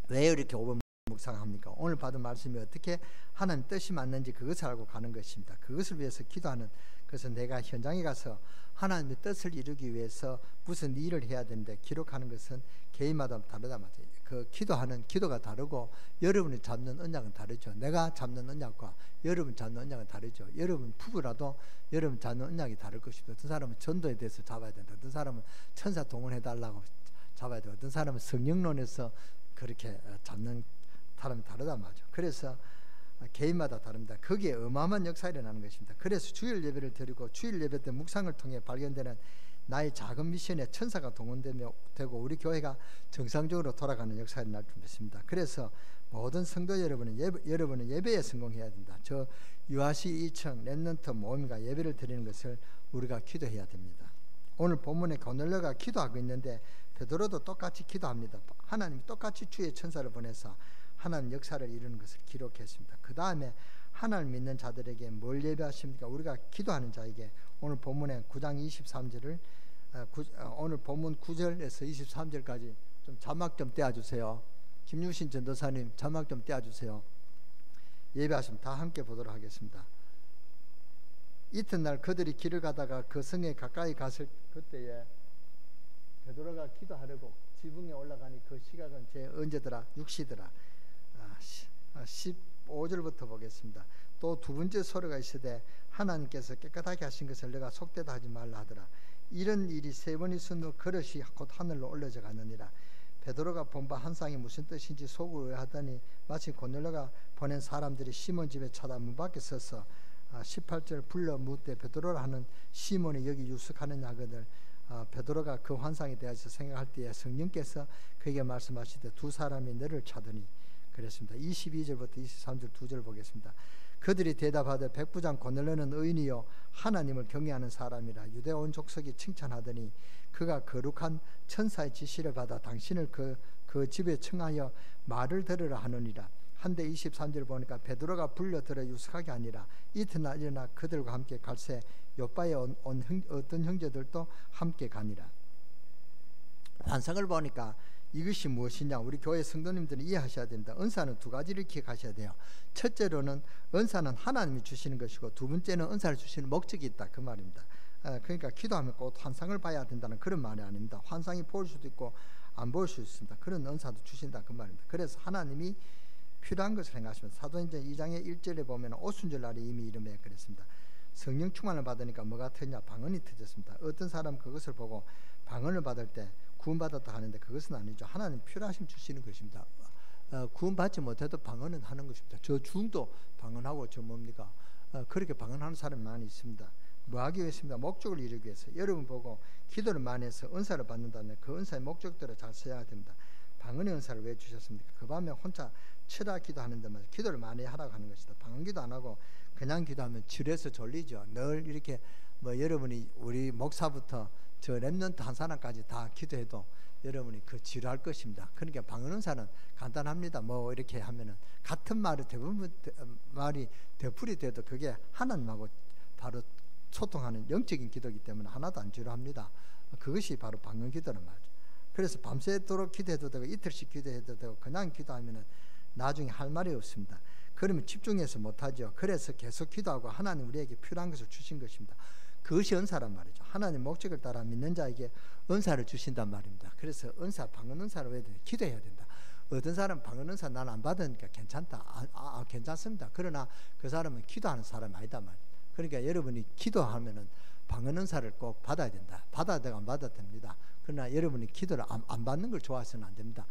왜 이렇게 5분 묵상합니까? 오늘 받은 말씀이 어떻게 하나님 뜻이 맞는지 그것을 알고 가는 것입니다. 그것을 위해서 기도하는 것은 내가 현장에 가서 하나님의 뜻을 이루기 위해서 무슨 일을 해야 되는데 기록하는 것은 개인마다 다르다 말이에요. 그 기도하는 기도가 다르고 여러분이 잡는 언약은 다르죠. 내가 잡는 언약과 여러분 잡는 언약은 다르죠. 여러분 부부라도 여러분 잡는 언약이 다를 것입니다. 어떤 사람은 전도에 대해서 잡아야 된다. 어떤 사람은 천사 동원해달라고 잡아야 되고 어떤 사람은 성령론에서 그렇게 잡는 사람이 다르단 말이죠. 그래서 개인마다 다릅니다. 거기에 어마어마한 역사가 일어나는 것입니다. 그래서 주일 예배를 드리고 주일 예배 때 묵상을 통해 발견되는 나의 작은 미션에 천사가 동원되고 우리 교회가 정상적으로 돌아가는 역사가 일어날 줄 믿습니다. 그래서 모든 성도 여러분은 예배에 성공해야 된다. 저 유아시 2층 렘넌트 모임과 예배를 드리는 것을 우리가 기도해야 됩니다. 오늘 본문에 고넬료가 기도하고 있는데 베드로도 똑같이 기도합니다. 하나님이 똑같이 주의 천사를 보내서 하나님 역사를 이루는 것을 기록했습니다. 그 다음에 하나님 믿는 자들에게 뭘 예배하십니까? 우리가 기도하는 자에게 오늘 본문의 9장 23절을 오늘 본문 9절에서 23절까지 좀 자막 좀 떼어주세요. 김유신 전도사님 자막 좀 떼어주세요. 예배하시면 다 함께 보도록 하겠습니다. 이튿날 그들이 길을 가다가 그 성에 가까이 갔을 그때에 베드로가 기도하려고 지붕에 올라가니 그 시각은 제 언제더라? 6시더라. 15절부터 보겠습니다. 또 두 번째 소리가 있으되 하나님께서 깨끗하게 하신 것을 내가 속되다 하지 말라 하더라. 이런 일이 세 번 있은 후 그릇이 곧 하늘로 올려져 가느니라. 베드로가 본 바 환상이 무슨 뜻인지 속으로 의하더니 마치 고넬료가 보낸 사람들이 시몬 집에 찾아 문 밖에 서서 18절 불러 묻되 베드로라 하는 시몬이 여기 유숙하느냐 하거늘 베드로가 그 환상에 대해서 생각할 때에 성령께서 그에게 말씀하시되 두 사람이 너를 찾으니 그랬습니다. 22절부터 23절 2절 보겠습니다. 그들이 대답하되 백부장 고넬료는 의인이요 하나님을 경외하는 사람이라 유대 온 족속이 칭찬하더니 그가 거룩한 천사의 지시를 받아 당신을 그 집에 청하여 말을 들으라 하느니라. 한데 23절 보니까 베드로가 불려들어 유숙하게 아니라 이튿날 일어나 그들과 함께 갈새 요바에 온 어떤 형제들도 함께 가니라. 환상을 보니까 이것이 무엇이냐, 우리 교회 성도님들은 이해하셔야 됩니다. 은사는 두 가지를 기억하셔야 돼요. 첫째로는 은사는 하나님이 주시는 것이고, 두 번째는 은사를 주시는 목적이 있다, 그 말입니다. 그러니까 기도하면 꼭 환상을 봐야 된다는 그런 말이 아닙니다. 환상이 보일 수도 있고 안 보일 수 있습니다. 그런 은사도 주신다, 그 말입니다. 그래서 하나님이 필요한 것을 행하시면, 사도행전 2장의 1절에 보면 오순절 날에 이미 이름에 그랬습니다. 성령 충만을 받으니까 뭐가 터졌냐? 방언이 터졌습니다. 어떤 사람 그것을 보고 방언을 받을 때 구원받았다 하는데 그것은 아니죠. 하나님 필요하시면 주시는 것입니다. 구원받지 못해도 방언은 하는 것입니다. 저 중도 방언하고 저 뭡니까? 그렇게 방언하는 사람이 많이 있습니다. 뭐 하기 위해서입니다? 목적을 이루기 위해서. 여러분 보고 기도를 많이 해서 은사를 받는다면 그 은사의 목적대로 잘 써야 됩니다. 방언의 은사를 왜 주셨습니까? 그 밤에 혼자 철야 기도하는 데만 기도를 많이 하라고 하는 것이다. 방언 기도 안 하고 그냥 기도하면 지루해서 졸리죠. 늘 이렇게 뭐 여러분이 우리 목사부터 저 랩런트 한 사람까지 다 기도해도 여러분이 그 지루할 것입니다. 그러니까 방언 은사는 간단합니다. 뭐 이렇게 하면은 같은 말이 대부분 말이 되풀이 돼도 그게 하나님하고 바로 소통하는 영적인 기도이기 때문에 하나도 안 지루합니다. 그것이 바로 방언 기도는 말이죠. 그래서 밤새도록 기도해도 되고 이틀씩 기도해도 되고 그냥 기도하면은 나중에 할 말이 없습니다. 그러면 집중해서 못하죠. 그래서 계속 기도하고 하나님 우리에게 필요한 것을 주신 것입니다. 그것이 은사란 말이죠. 하나님 목적을 따라 믿는 자에게 은사를 주신단 말입니다. 그래서 은사, 방언 은사를 왜 기도해야 된다. 어떤 사람은 방언 은사 난 안 받으니까 괜찮다. 괜찮습니다. 그러나 그 사람은 기도하는 사람이 아니다 말이에요. 그러니까 여러분이 기도하면은 방언 은사를 꼭 받아야 된다. 받아야 되고 안 받아도 됩니다. 그러나 여러분이 기도를 안 받는 걸 좋아해서는 안 됩니다.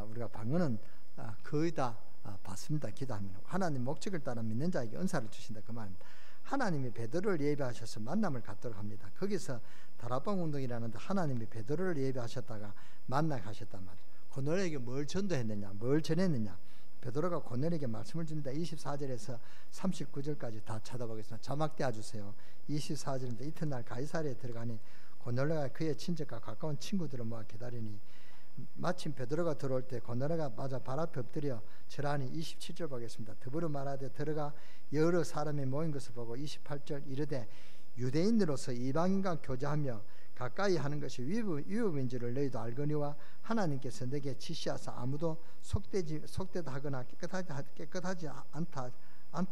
우리가 방언은 거의 다 받습니다. 기도하면 하나님 목적을 따라 믿는 자에게 은사를 주신다, 그 말입니다. 하나님이 베드로를 예비하셔서 만남을 갖도록 합니다. 거기서 다락방 운동이라는데 하나님이 베드로를 예비하셨다가 만나게 하셨단 말이에요. 고넬료에게 뭘 전도했느냐, 뭘 전했느냐. 베드로가 고넬료에게 말씀을 줍니다. 24절에서 39절까지 다 찾아보겠습니다. 자막 떼어주세요. 24절인데 이튿날 가이사랴에 들어가니 고넬료가 그의 친척과 가까운 친구들을 모아 기다리니 마침 베드로가 들어올 때 고넬료가 맞아 발 앞에 엎드려 절하니 27절 보겠습니다. 더불어 말하되 들어가 여러 사람이 모인 것을 보고 28절 이르되 유대인으로서 이방인과 교제하며 가까이 하는 것이 위법인 줄을 너희도 알거니와 하나님께서 내게 지시하사 아무도 속되다 하거나 깨끗하지 않다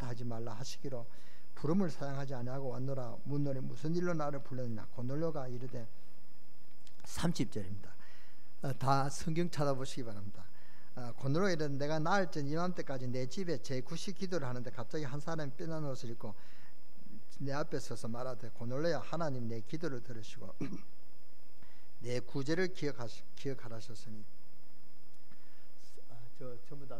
하지 말라 하시기로 부름을 사양하지 아니하고 왔노라. 묻노니 무슨 일로 나를 불렀느냐. 고넬료가 이르되 30절입니다. 다 성경 찾아보시기 바랍니다. 고넬료가 이르되 내가 나흘 전 이맘때까지 내 집에 제9시 기도를 하는데 갑자기 한 사람이 삐난 옷을 입고 내 앞에 서서 말하되 고넬료야, 하나님 내 기도를 들으시고 내 구제를 기억하라 하셨으니 전부 다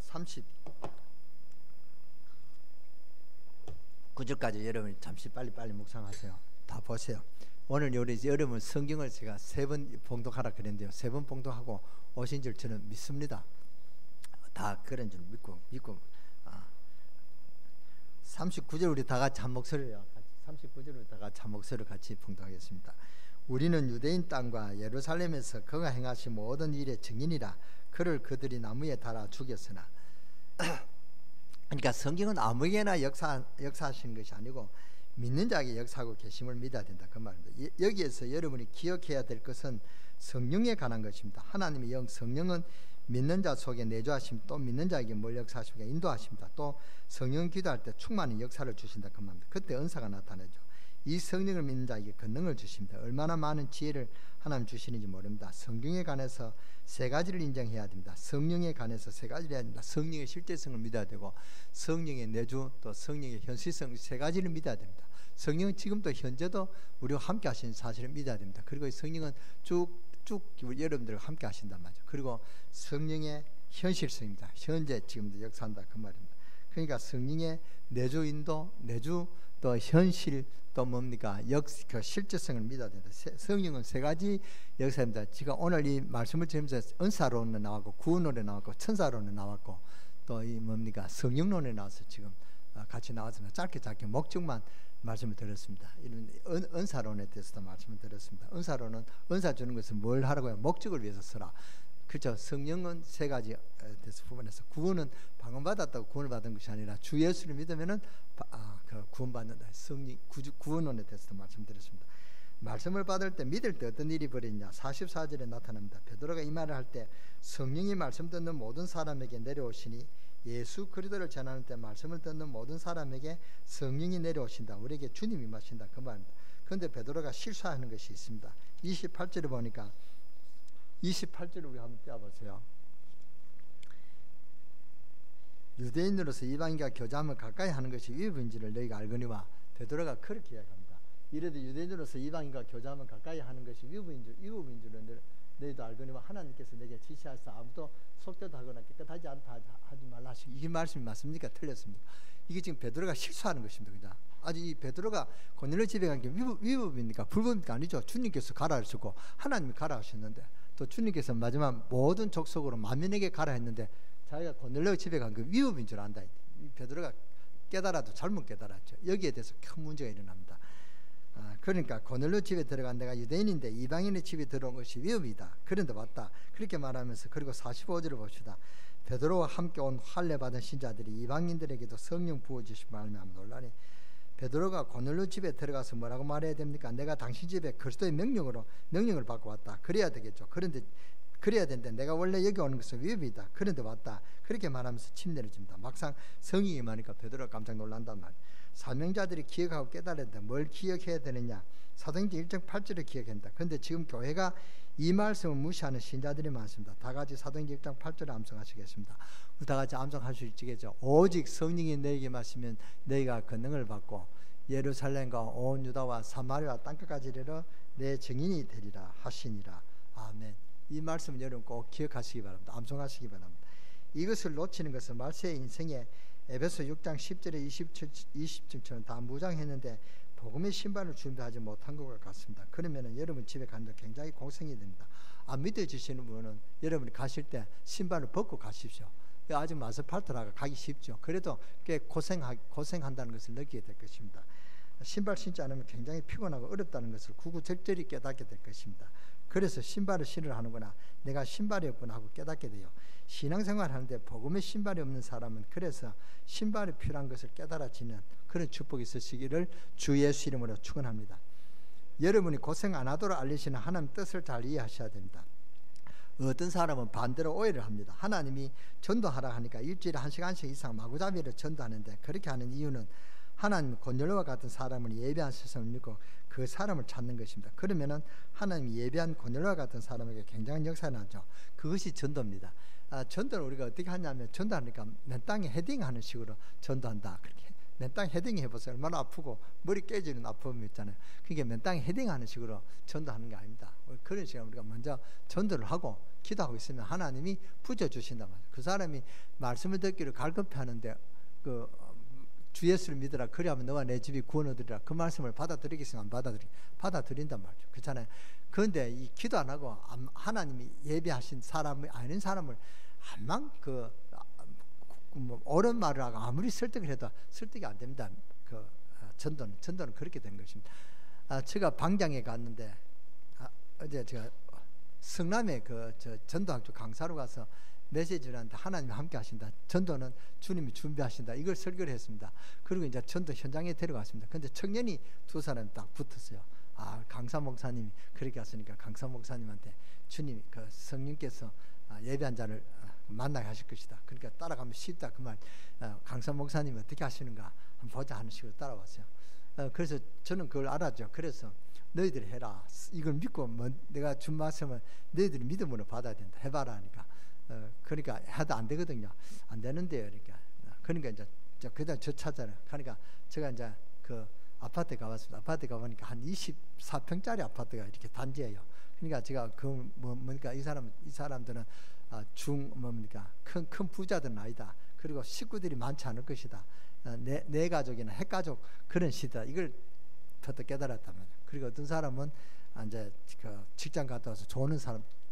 39절까지 여러분이 잠시 빨리 묵상하세요. 다 보세요. 오늘 여러분 성경을 제가 3번 봉독하라 그랬는데요. 3번 봉독하고 오신 줄 저는 믿습니다. 다 그런 줄 믿고 39절 우리 다 같이 한 목소리로 39절을 다 같이 한 목소리로 같이 봉독하겠습니다. 우리는 유대인 땅과 예루살렘에서 그가 행하신 모든 일의 증인이라. 그를 그들이 나무에 달아 죽였으나. 그러니까 성경은 아무에게나 역사하시는 것이 아니고 믿는 자에게 역사하고 계심을 믿어야 된다, 그 말입니다. 여기에서 여러분이 기억해야 될 것은 성령에 관한 것입니다. 하나님의 영 성령은 믿는 자 속에 내주하심, 또 믿는 자에게 뭘 역사하십니까? 인도하십니다. 또 성령 기도할 때 충만히 역사를 주신다, 그 말입니다. 그때 은사가 나타나죠. 이 성령을 믿는 자에게 권능을 주십니다. 얼마나 많은 지혜를 하나님 주시는지 모릅니다. 성경에 관해서 3가지를 인정해야 됩니다. 성령에 관해서 3가지를 해야 됩니다. 성령의 실제성을 믿어야 되고, 성령의 내주, 또 성령의 현실성, 3가지를 믿어야 됩니다. 성령은 지금도 현재도 우리와 함께 하시는 사실을 믿어야 됩니다. 그리고 성령은 쭉 쭉 여러분들과 함께 하신단 말이죠. 그리고 성령의 현실성입니다. 현재 지금도 역사한다 그 말입니다. 그러니까 성령의 내주 인도, 내주 또 현실 또 뭡니까 그 실제성을 믿어야 된다. 성령은 세 가지 역사입니다. 제가 오늘 이 말씀을 들으면서 은사론에 나왔고 구원론에 나왔고 천사론에 나왔고 또 이 뭡니까 성령론에 나와서 지금 같이 나왔습니다. 짧게 목적만 말씀을 드렸습니다. 이런 은사론에 대해서도 말씀을 드렸습니다. 은사론은 은사 주는 것은 뭘 하라고요? 목적을 위해서 쓰라. 그렇죠. 성령은 세 가지 부분에서 구원은 방언 받았다고 구원을 받은 것이 아니라 주 예수를 믿으면은 그 구원 받는다. 성령 구원론에 대해서도 말씀드렸습니다. 말씀을 받을 때 믿을 때 어떤 일이 벌어지냐 44절에 나타납니다. 베드로가 이 말을 할 때 성령이 말씀 듣는 모든 사람에게 내려오시니 예수 그리스도를 전하는 때 말씀을 듣는 모든 사람에게 성령이 내려오신다. 우리에게 주님이 임하신다 그 말입니다. 그런데 베드로가 실수하는 것이 있습니다. 28절을 보니까 28절을 우리 한번 떼어보세요. 유대인으로서 이방인과 교제하면 가까이 하는 것이 위법인지를 너희가 알거니와 베드로가 그렇게 이야기합니다. 이래도 유대인으로서 이방인과 교제하면 가까이 하는 것이 위법인 줄은 너희도 알거니와 하나님께서 내게 지시하사 아무도 속되도 하거나 깨끗하지 않다 하지 말라 하시고 이게 말씀이 맞습니까? 틀렸습니까? 이게 지금 베드로가 실수하는 것입니다. 그죠? 아직 이 베드로가 고넬료 집에 간 게 위법입니까? 불법입니까? 아니죠. 주님께서 가라 하셨고 하나님이 가라 하셨는데 또 주님께서 마지막 모든 족속으로 만민에게 가라 했는데 자기가 고넬료 집에 간 그 위법인 줄 안다. 베드로가 깨달아도 잘못 깨달았죠. 여기에 대해서 큰 문제가 일어납니다. 그러니까 고넬료 집에 들어간 내가 유대인인데 이방인의 집에 들어온 것이 위험이다. 그런데 맞다. 그렇게 말하면서 그리고 45절을 봅시다. 베드로와 함께 온 할례 받은 신자들이 이방인들에게도 성령 부어주시고 말미암아 놀라니 베드로가 고넬료 집에 들어가서 뭐라고 말해야 됩니까? 내가 당신 집에 그리스도의 명령을 받고 왔다. 그래야 되겠죠. 그런데 그래야 되는데 내가 원래 여기 오는 것은 위험이다. 그런데 왔다. 그렇게 말하면서 침례를 줍니다. 막상 성령이 임하니까 베드로가 깜짝 놀란단 말이에요. 사명자들이 기억하고 깨달아야 된다. 뭘 기억해야 되느냐? 사도행전 1장 8절을 기억한다. 그런데 지금 교회가 이 말씀을 무시하는 신자들이 많습니다. 다 같이 사도행전 1장 8절을 암송하시겠습니다. 다 같이 암송하시겠죠. 오직 성령이 너에게 마시면 너희가 권능을 받고 예루살렘과 온 유다와 사마리아 땅끝까지 이르러 내 증인이 되리라 하시니라. 아멘. 이 말씀 여러분 꼭 기억하시기 바랍니다. 암송하시기 바랍니다. 이것을 놓치는 것은 말세의 인생에 에베소 6장 10절에 20절처럼 다 무장했는데 복음의 신발을 준비하지 못한 것과 같습니다. 그러면 여러분 집에 가는데 굉장히 고생이 됩니다. 안 믿어지시는 분은 여러분이 가실 때 신발을 벗고 가십시오. 아주 마스팔트라가 가기 쉽죠. 그래도 꽤 고생한다는 것을 느끼게 될 것입니다. 신발 신지 않으면 굉장히 피곤하고 어렵다는 것을 구구절절히 깨닫게 될 것입니다. 그래서 신발을 신으려 하는구나. 내가 신발이 없구나 하고 깨닫게 돼요. 신앙생활 하는데 복음의 신발이 없는 사람은 그래서 신발이 필요한 것을 깨달아지는 그런 축복이 있으시기를 주 예수 이름으로 축원합니다. 여러분이 고생 안 하도록 알리시는 하나님 뜻을 잘 이해하셔야 됩니다. 어떤 사람은 반대로 오해를 합니다. 하나님이 전도하라 하니까 일주일에 1시간씩 이상 마구잡이로 전도하는데 그렇게 하는 이유는 하나님 고넬료와 같은 사람을 예배한 세상을 믿고 그 사람을 찾는 것입니다. 그러면은 하나님이 예배한 고넬료와 같은 사람에게 굉장한 역사가 나죠. 그것이 전도입니다. 전도를 우리가 어떻게 하냐면 전도하니까 맨 땅에 헤딩하는 식으로 전도한다. 그렇게 맨 땅에 헤딩 해보세요. 얼마나 아프고 머리 깨지는 아픔이 있잖아요. 그게 맨 땅에 헤딩하는 식으로 전도하는 게 아닙니다. 그런 식으로 우리가 먼저 전도를 하고 기도하고 있으면 하나님이 부져주신단 말이에요. 그 사람이 말씀을 듣기를 갈급해하는데 주 예수를 믿으라. 그리하면 너와 내 집이 구원 얻으리라. 그 말씀을 받아들이겠으면 안 받아들인단 말이죠. 그렇잖아요. 그런데 이 기도 안 하고 하나님이 예배하신 사람이 아닌 사람을 한만 옳은 말을 하고 아무리 설득을 해도 설득이 안 됩니다. 전도는 그렇게 된 것입니다. 제가 방장에 갔는데 어제 제가 성남에 전도학교 강사로 가서 메시지를 하는데 하나님이 함께 하신다. 전도는 주님이 준비하신다. 이걸 설교를 했습니다. 그리고 이제 전도 현장에 데려갔습니다. 근데 청년이 두 사람이 딱 붙었어요. 강사 목사님이 그렇게 하시니까 강사 목사님한테 주님이 성령께서 예배한 자를 만나게 하실 것이다. 그러니까 따라가면 쉽다. 그 말. 강사 목사님이 어떻게 하시는가 한번 보자 하는 식으로 따라왔어요. 그래서 저는 그걸 알았죠. 그래서 너희들이 해라. 이걸 믿고 내가 준 말씀을 너희들이 믿음으로 받아야 된다. 해봐라 하니까. 그러니까 해도 안 되거든요. 안 되는데요. 그러니까 이제 그다음 저 찾아라. 그러니까 제가 이제 아파트에 가봤습니다. 아파트에 가보니까 한 24평짜리 아파트가 이렇게 단지예요. 그러니까 제가 뭡니까 이 사람들은 뭡니까 큰 부자들은 아니다. 그리고 식구들이 많지 않을 것이다. 내 가족이나 핵가족 그런 시대다. 이걸 터득 깨달았단 말이에요. 그리고 어떤 사람은 이제 그 직장 갔다 와서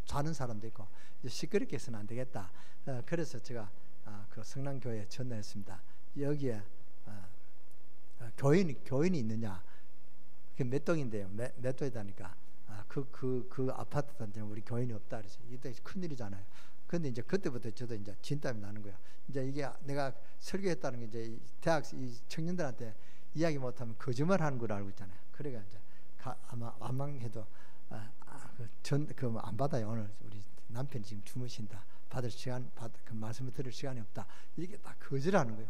자는 사람도 있고 이제 시끄럽게 해서는 안 되겠다. 그래서 제가 그 성남교회에 전화했습니다. 여기에 교인이 있느냐? 그게 몇 동인데요? 몇 동이다니까? 그 아파트 단지는 우리 교인이 없다 그랬어요. 이때 큰일이잖아요. 근데 이제 그때부터 저도 이제 진땀이 나는 거예요. 이제 이게 내가 설교했다는 게 이제 대학 이 청년들한테 이야기 못하면 거짓말 하는 걸 알고 있잖아요. 그러니까 이제 아마 완망해도 안 받아요. 오늘 우리 남편이 지금 주무신다. 그 말씀을 들을 시간이 없다. 이게 다 거짓하는 거예요.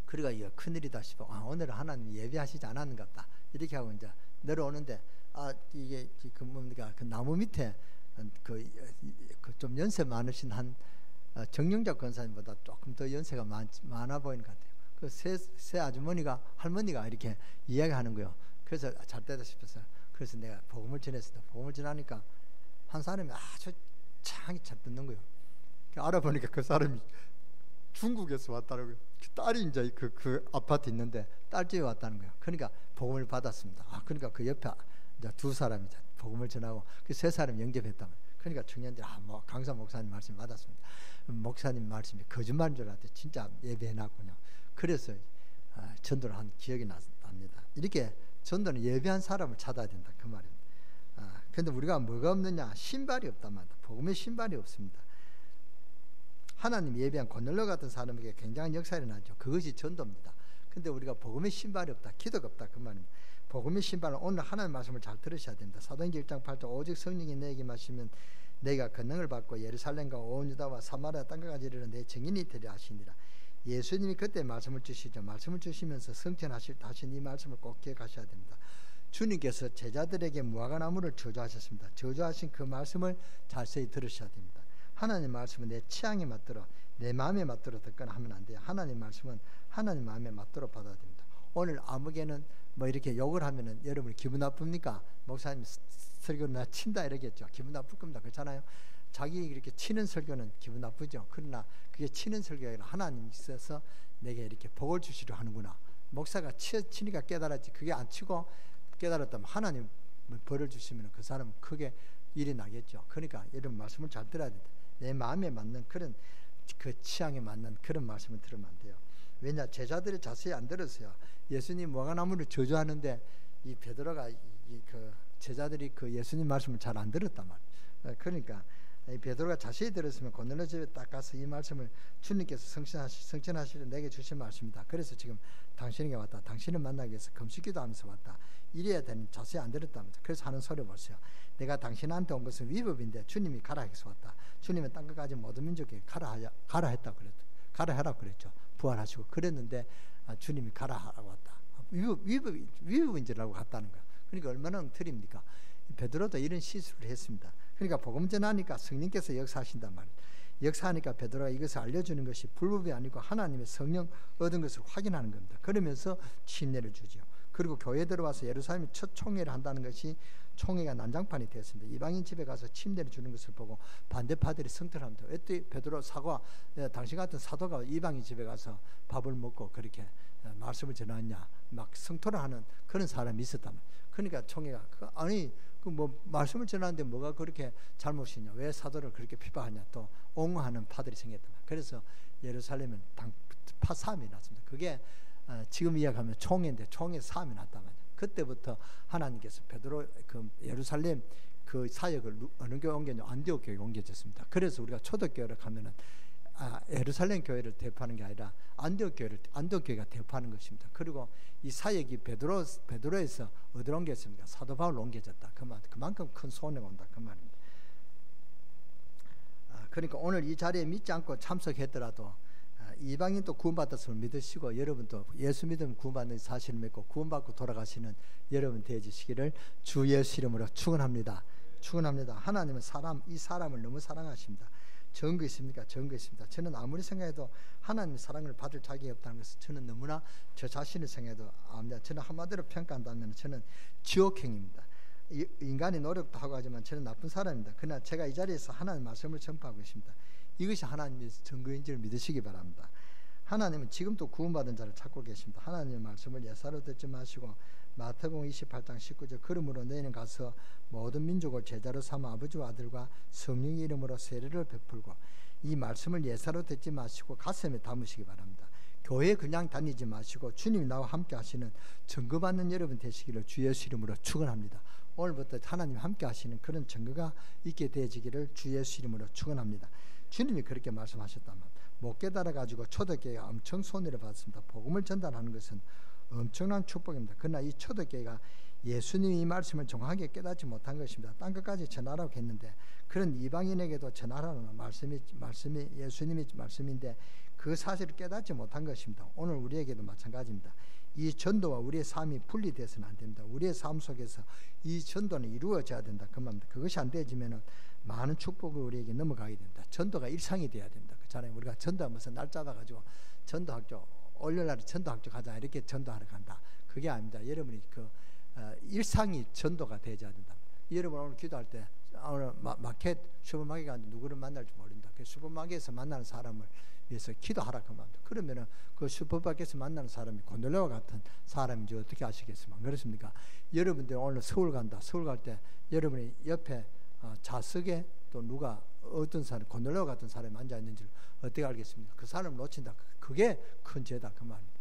그러니까 이거 큰일이다 싶어. 오늘은 하나님 예배하시지 않았는가 보다. 이렇게 하고 이제 내려오는데 이게 그 뭡니까 그 나무 밑에 좀 연세 많으신 한 정영작 권사님보다 조금 더 연세가 많아 보이는 것 같아요. 그 새 아주머니가 할머니가 이렇게 이야기하는 거예요. 그래서 잘 되다 싶어서 그래서 내가 복음을 전했습니다. 복음을 전하니까 한 사람이 아주 잘 듣는 거예요. 알아보니까 그 사람이 중국에서 왔다는 거예요. 딸이 이제 그 아파트 있는데 딸집에 왔다는 거예요. 그러니까 복음을 받았습니다. 그러니까 그 옆에 이제 두 사람이 복음을 전하고 그 세 사람 영접했다면. 그러니까 청년들이 뭐 강사 목사님 말씀 받았습니다. 목사님 말씀이 거짓말인 줄 알았더니 진짜 예배해놨군요. 그래서 전도를 한 기억이 납니다. 이렇게 전도는 예배한 사람을 찾아야 된다 그 말입니다. 그런데 우리가 뭐가 없느냐? 신발이 없단 말이다. 복음의 신발이 없습니다. 하나님 예배한 고넬료 같은 사람에게 굉장한 역사가 일어나죠. 그것이 전도입니다. 근데 우리가 복음의 신발이 없다, 기도가 없다 그 말입니다. 복음의 신발은 오늘 하나님의 말씀을 잘 들으셔야 됩니다. 사도행전 1장 8절 오직 성령이 내게 마시면 내가 권능을 받고 예루살렘과 온 유다와 사마리아 땅까지 이르러 내 증인이 되리라 하시니라. 예수님이 그때 말씀을 주시죠. 말씀을 주시면서 성천하실 때 하신 이 말씀을 꼭 기억하셔야 됩니다. 주님께서 제자들에게 무화과나무를 저주하셨습니다. 저주하신 그 말씀을 자세히 들으셔야 됩니다. 하나님 말씀은 내 취향에 맞도록 내 마음에 맞도록 듣거나 하면 안 돼요. 하나님 말씀은 하나님 마음에 맞도록 받아야 됩니다. 오늘 아무개는 뭐 이렇게 욕을 하면은 여러분 기분 나쁩니까? 목사님 설교는 나 친다 이러겠죠. 기분 나쁠 겁니다. 그렇잖아요. 자기 이렇게 치는 설교는 기분 나쁘죠. 그러나 그게 치는 설교가 아니라 하나님 있어서 내게 이렇게 복을 주시려 하는구나. 목사가 치니까 깨달았지. 그게 안 치고 깨달았다면 하나님 벌을 주시면 그 사람은 크게 일이 나겠죠. 그러니까 여러분 말씀을 잘 들어야 된다. 내 마음에 맞는 그런 그 취향에 맞는 그런 말씀을 들으면 안 돼요. 왜냐 제자들이 자세히 안 들었어요. 예수님 무화과나무를 저주하는데 이 베드로가 그 제자들이 그 예수님 말씀을 잘 안 들었단 말이에요. 그러니까 이 베드로가 자세히 들었으면 고넬료 집에 딱 가서 이 말씀을 주님께서 성천하시려 내게 주신 말씀이다. 그래서 지금 당신에게 왔다. 당신을 만나기 위해서 금식기도 하면서 왔다. 이래야 되는 자세히 안 들었다면서. 그래서 하는 소리 보세요. 내가 당신한테 온 것은 위법인데 주님이 가라 해서 왔다. 주님은 땅끝까지 모든 민족에게 가라 했다 그랬죠. 가라 해라 그랬죠. 부활하시고 그랬는데 주님이 가라 하라고 왔다. 위법인 줄 알고 갔다는 거야. 그러니까 얼마나 엉터리입니까? 베드로도 이런 실수를 했습니다. 그러니까 복음 전하니까 성령께서 역사하신단 말이에요. 역사하니까 베드로가 이것을 알려주는 것이 불법이 아니고 하나님의 성령 얻은 것을 확인하는 겁니다. 그러면서 침례를 주죠. 그리고 교회에 들어와서 예루살렘이 첫 총회를 한다는 것이 총회가 난장판이 되었습니다. 이방인 집에 가서 침례를 주는 것을 보고 반대파들이 성토합니다. 왜 베드로 당신 같은 사도가 이방인 집에 가서 밥을 먹고 그렇게 말씀을 전하냐 막 성토를 하는 그런 사람이 있었다면. 그러니까 총회가 뭐 말씀을 전하는데 뭐가 그렇게 잘못이냐, 왜 사도를 그렇게 비방하냐, 또 옹호하는 파들이 생겼다. 그래서 예루살렘은 파사함이 났습니다. 그게 지금 이야기하면 총회인데 총회 사함이 났단 말이에요. 그때부터 하나님께서 베드로 그 예루살렘 그 사역을 어느 교회 옮겼냐, 안디옥 교회에 옮겨졌습니다. 그래서 우리가 초대교회를 가면은 예루살렘 교회를 대표하는 게 아니라 안디옥 교회가 대표하는 것입니다. 그리고 이 사역이 베드로에서 어디로 옮겼습니까? 사도 바울로 옮겨졌다. 그만큼 큰 손해가 온다 그 말입니다. 그러니까 오늘 이 자리에 믿지 않고 참석했더라도 이방인도 구원받았음을 믿으시고 여러분도 예수 믿으면 구원받는 사실을 믿고 구원받고 돌아가시는 여러분 되어주시기를 주 예수 이름으로 축원합니다. 축원합니다. 하나님은 이 사람을 너무 사랑하십니다. 증거 있습니까? 증거 있습니다. 저는 아무리 생각해도 하나님의 사랑을 받을 자격이 없다는 것을 저는 너무나 저 자신을 생각해도 압니다. 저는 한마디로 평가한다면 저는 지옥행입니다. 인간이 노력도 하고 하지만 저는 나쁜 사람입니다. 그러나 제가 이 자리에서 하나님의 말씀을 전파하고 있습니다. 이것이 하나님의 증거인 줄 믿으시기 바랍니다. 하나님은 지금도 구원받은 자를 찾고 계십니다. 하나님의 말씀을 예사로 듣지 마시고 마태복음 28장 19절 그러므로 너희는 가서 모든 민족을 제자로 삼아 아버지와 아들과 성령의 이름으로 세례를 베풀고 이 말씀을 예사로 듣지 마시고 가슴에 담으시기 바랍니다. 교회 그냥 다니지 마시고 주님이 나와 함께 하시는 증거받는 여러분 되시기를 주 예수 이름으로 축원합니다. 오늘부터 하나님 함께 하시는 그런 증거가 있게 되어지기를 주 예수 이름으로 축원합니다. 주님이 그렇게 말씀하셨다면 못 깨달아 가지고 초대교회가 엄청 손해를 받습니다. 복음을 전달하는 것은 엄청난 축복입니다. 그러나 이 초대교회가 예수님이 이 말씀을 정확하게 깨닫지 못한 것입니다. 땅 끝까지 전하라고 했는데 그런 이방인에게도 전하라는 말씀이 예수님의 말씀인데 그 사실을 깨닫지 못한 것입니다. 오늘 우리에게도 마찬가지입니다. 이 전도와 우리의 삶이 분리되어서는 안 됩니다. 우리의 삶 속에서 이 전도는 이루어져야 된다. 그 말입니다. 그것이 안 되어지면 많은 축복을 우리에게 넘어가게 됩니다. 전도가 일상이 되어야 됩니다. 그렇잖아요. 우리가 전도하면서 날 잡아가지고 전도학교 월요일날에 전도학교 가자 이렇게 전도하러 간다. 그게 아닙니다. 여러분이 일상이 전도가 되어야 된다. 여러분 오늘 기도할 때 오늘 마켓 슈퍼마켓 가는데 누구를 만날지 모른다. 그 슈퍼마켓에서 만나는 사람을 위해서 기도하라 그 말입니다. 그러면은 그 슈퍼마켓에서 만나는 사람이 고넬료와 같은 사람인지 어떻게 아시겠습니까? 그렇습니까? 여러분들 오늘 서울 간다. 서울 갈 때 여러분이 옆에 좌석에 또 누가 어떤 사람 고넬료와 같은 사람이 앉아 있는지를 어떻게 알겠습니까? 그 사람을 놓친다. 그게 큰 죄다 그 말입니다.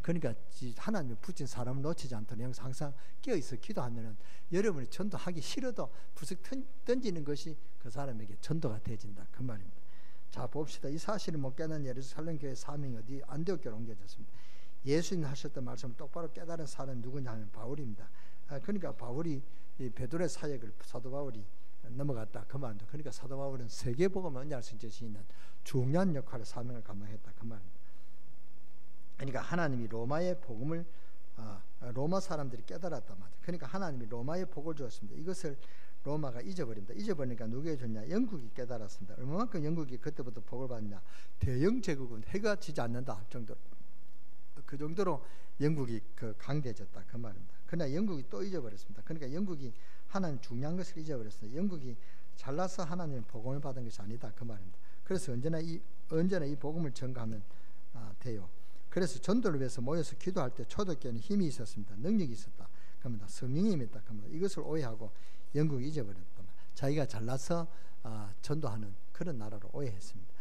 그러니까 하나님이 붙인 사람을 놓치지 않도록 항상 깨어있어 기도하면은 여러분이 전도하기 싫어도 불쑥 던지는 것이 그 사람에게 전도가 되어진다 그 말입니다. 자 봅시다. 이 사실을 못 깨닫는 예루살렘 교회 사명이 어디 안디옥교로 옮겨졌습니다. 예수님 하셨던 말씀을 똑바로 깨달은 사람이 누구냐 하면 바울입니다. 그러니까 바울이 이 베드로의 사역을 사도 바울이 넘어갔다 그 말입니다. 그러니까 사도 바울은 세계복음을 언약을 성취하시는 중요한 역할을 사명을 감당했다 그 말입니다. 그러니까 하나님이 로마의 복음을 로마 사람들이 깨달았단 말이에요. 그러니까 하나님이 로마의 복을 주었습니다. 이것을 로마가 잊어버립니다. 잊어버리니까 누구에 줬냐? 영국이 깨달았습니다. 얼마만큼 영국이 그때부터 복을 받냐? 대영 제국은 해가 지지 않는다 정도로 그 정도로 영국이 강대해졌다 그 말입니다. 그러나 영국이 또 잊어버렸습니다. 그러니까 영국이 하나님 중요한 것을 잊어버렸습니다. 영국이 잘나서 하나님의 복음을 받은 것이 아니다 그 말입니다. 그래서 언제나 이 복음을 전가하면 돼요. 그래서 전도를 위해서 모여서 기도할 때 초대교회는 힘이 있었습니다. 능력이 있었다. 그럽니다. 성령이 임했다. 그럽니다. 이것을 오해하고 영국이 잊어버렸다. 자기가 잘나서 전도하는 그런 나라로 오해했습니다.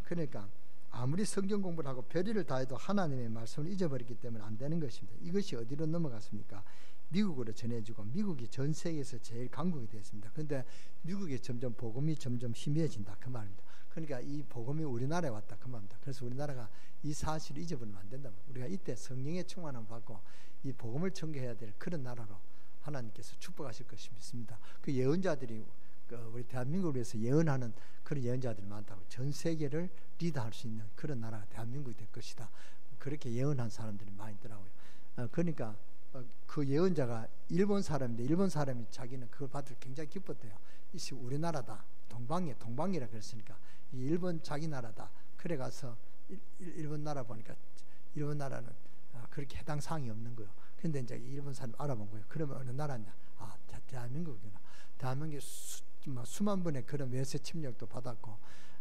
그러니까 아무리 성경 공부를 하고 별의를 다해도 하나님의 말씀을 잊어버렸기 때문에 안 되는 것입니다. 이것이 어디로 넘어갔습니까? 미국으로 전해지고 미국이 전 세계에서 제일 강국이 되었습니다. 그런데 미국이 점점 복음이 점점 희미해진다 그 말입니다. 그러니까 이 복음이 우리나라에 왔다 그 말입니다. 그래서 우리나라가 이 사실을 잊어버리면 안 된다. 우리가 이때 성령의 충만함을 받고 이 복음을 전개해야 될 그런 나라로 하나님께서 축복하실 것이 믿습니다. 그 예언자들이 우리 대한민국을 위해서 예언하는 그런 예언자들이 많다고 전 세계를 리드할 수 있는 그런 나라가 대한민국이 될 것이다. 그렇게 예언한 사람들이 많이 있더라고요. 그러니까 그 예언자가 일본 사람인데 일본 사람이 자기는 그걸 받을 굉장히 기뻤대요. 이시 우리나라다. 동방이라 그랬으니까 이 일본 자기 나라다. 그래 가서 일본 나라 보니까 일본 나라는 그렇게 해당 사항이 없는 거예요. 근데 이제 일본 사람 알아본 거예요. 그러면 어느 나라냐? 대한민국이구나. 대한민국이 수만 분의 그런 외세 침략도 받았고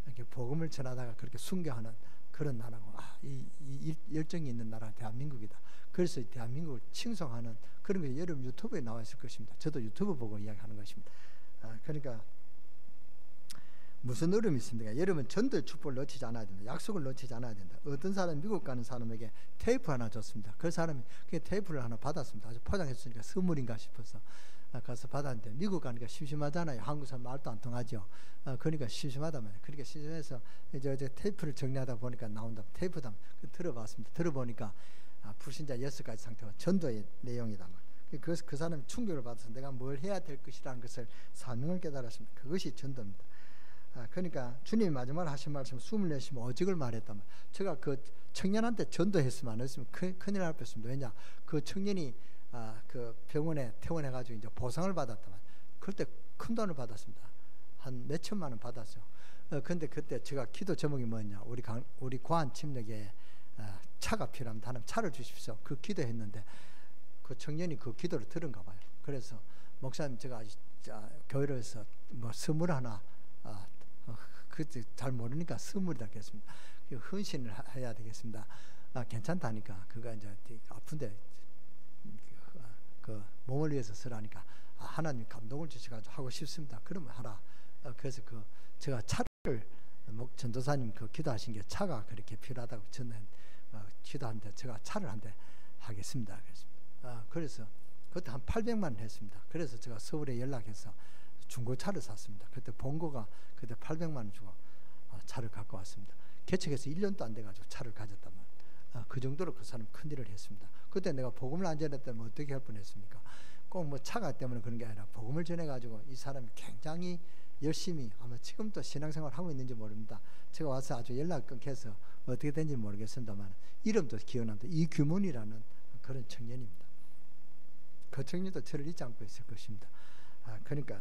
이렇게 복음을 전하다가 그렇게 순교하는 그런 나라고 이 열정이 있는 나라가 대한민국이다. 그래서 대한민국을 칭송하는 그런 게 여러분 유튜브에 나와 있을 것입니다. 저도 유튜브 보고 이야기하는 것입니다. 그러니까 무슨 어려움이 있습니까? 여러분 전도의 축복을 놓치지 않아야 된다. 약속을 놓치지 않아야 된다. 어떤 사람 미국 가는 사람에게 테이프 하나 줬습니다. 그 사람이 그 테이프를 하나 받았습니다. 아주 포장했으니까 선물인가 싶어서 가서 받았는데 미국 가니까 심심하잖아요. 한국 사람 말도 안 통하죠. 그러니까 심심하다면 그러니까 심심해서 이제 테이프를 정리하다 보니까 나온다. 테이프다 들어봤습니다. 들어보니까 불신자 6가지 상태가 전도의 내용이다. 그래서 그 사람이 충격을 받아서 내가 뭘 해야 될 것이라는 것을 사명을 깨달았습니다. 그것이 전도입니다. 그러니까 주님이 마지막으로 하신 말씀 숨을 내쉬면 오직을 말했다면 제가 그 청년한테 전도했으면 안 했으면 큰일 날 뻔했습니다. 왜냐 그 청년이 그 병원에 퇴원해가지고 이제 보상을 받았다면 그때 큰 돈을 받았습니다. 한 몇 천만 원 받았어요. 근데 그때 제가 기도 제목이 뭐냐, 우리 고안 침례교회에 차가 필요합니다. 하나님 차를 주십시오. 그 기도했는데 그 청년이 그 기도를 들은가 봐요. 그래서 목사님, 제가 교회로서 뭐 선물 하나, 그때 잘 모르니까 선물이다 했습니다. 헌신을 해야 되겠습니다. 괜찮다니까. 그가 이제 아픈데 그 몸을 위해서 쓰라니까, 하나님 감동을 주셔가지고 하고 싶습니다. 그러면 하라. 그래서 제가 차를, 전도사님 그 기도하신 게 차가 그렇게 필요하다고 저는 기도하는데 제가 차를 한 대 하겠습니다. 그래서 그때 한 800만 원 했습니다. 그래서 제가 서울에 연락해서 중고차를 샀습니다. 그때 본거가 그때 800만 원 주고 차를 갖고 왔습니다. 개척해서 1년도 안 돼가지고 차를 가졌단 말이에요. 그 정도로 그 사람 큰일을 했습니다. 그때 내가 복음을 안 전했다면 어떻게 할 뻔했습니까? 꼭 뭐 차가 때문에 그런 게 아니라 복음을 전해가지고 이 사람이 굉장히 열심히, 아마 지금도 신앙생활 하고 있는지 모릅니다. 제가 와서 아주 연락 끊겨서 어떻게 된지 모르겠습니다만 이름도 기억납니다. 이규문이라는 그런 청년입니다. 그 청년도 저를 잊지 않고 있을 것입니다. 그러니까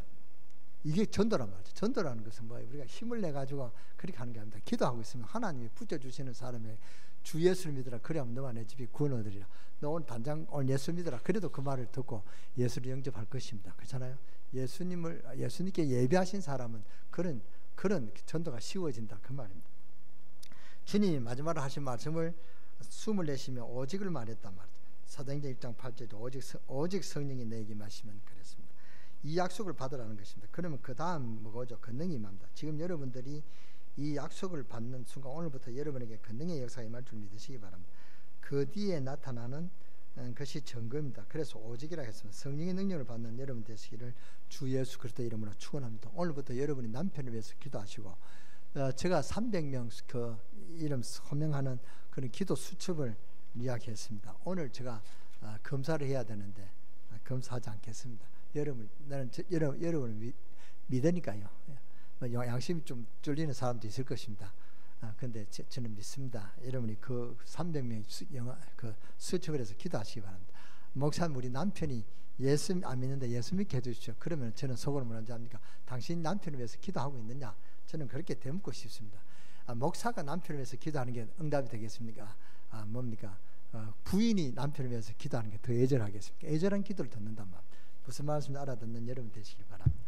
이게 전도란 말이죠. 전도라는 것은 뭐예요? 우리가 힘을 내 가지고 그렇게 하는 게 아닙니다. 기도하고 있으면 하나님이 붙여주시는 사람의 주 예수를 믿으라, 그래야만 너와 내 집이 구원 얻으리라. 너 오늘 당장 오늘 예수 믿으라. 그래도 그 말을 듣고 예수를 영접할 것입니다. 그렇잖아요. 예수님께 예배하신 사람은 그런 전도가 쉬워진다, 그 말입니다. 주님이 마지막으로 하신 말씀을 숨을 내쉬며 오직을 말했단 말이죠. 사도행전 1장 8절에 오직 성령이 내게 마시면 그랬습니다. 이 약속을 받으라는 것입니다. 그러면 그 다음 뭐죠? 권능이 임합니다. 지금 여러분들이 이 약속을 받는 순간, 오늘부터 여러분에게 권능의 역사가 임할 줄 믿으시기 바랍니다. 그 뒤에 나타나는 것이 증거입니다. 그래서 오직이라 했습니다. 성령의 능력을 받는 여러분 되시기를 주 예수 그리스도 이름으로 축원합니다. 오늘부터 여러분이 남편을 위해서 기도하시고, 제가 300명 그 이름 호명하는 그런 기도 수첩을 이야기했습니다. 오늘 제가 검사를 해야 되는데 검사하지 않겠습니다. 나는 여러분을 믿으니까요. 양심이 좀 쫄리는 사람도 있을 것입니다. 근데 저는 믿습니다. 여러분이 그 300명 그 수첩을 해서 기도하시기 바랍니다. 목사님, 우리 남편이 예수 안 믿는데 예수 믿게 해주십시오. 그러면 저는 속으로 뭐라는지 압니까? 당신 남편을 위해서 기도하고 있느냐? 저는 그렇게 되묻고 싶습니다. 목사가 남편을 위해서 기도하는 게 응답이 되겠습니까? 뭡니까? 부인이 남편을 위해서 기도하는 게 더 애절하겠습니까? 애절한 기도를 듣는단 말입니다. 무슨 말씀인지 알아듣는 여러분 되시기 바랍니다.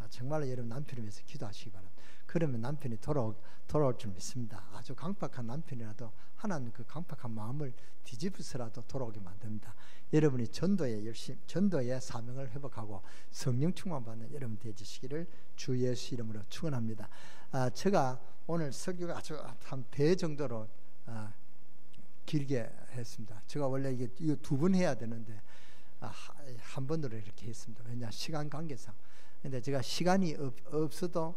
정말로 여러분 남편을 위해서 기도하시기 바랍니다. 그러면 남편이 돌아올 줄 믿습니다. 아주 강팍한 남편이라도 하나님 그 강팍한 마음을 뒤집어서라도 돌아오게 만듭니다. 여러분이 전도의 사명을 회복하고 성령 충만받는 여러분 되시기를 주 예수 이름으로 축원합니다. 제가 오늘 설교가 아주 한 배 정도로 길게 했습니다. 제가 원래 이거 2번 해야 되는데 한 번으로 이렇게 했습니다. 왜냐, 시간 관계상. 근데 제가 시간이 없어도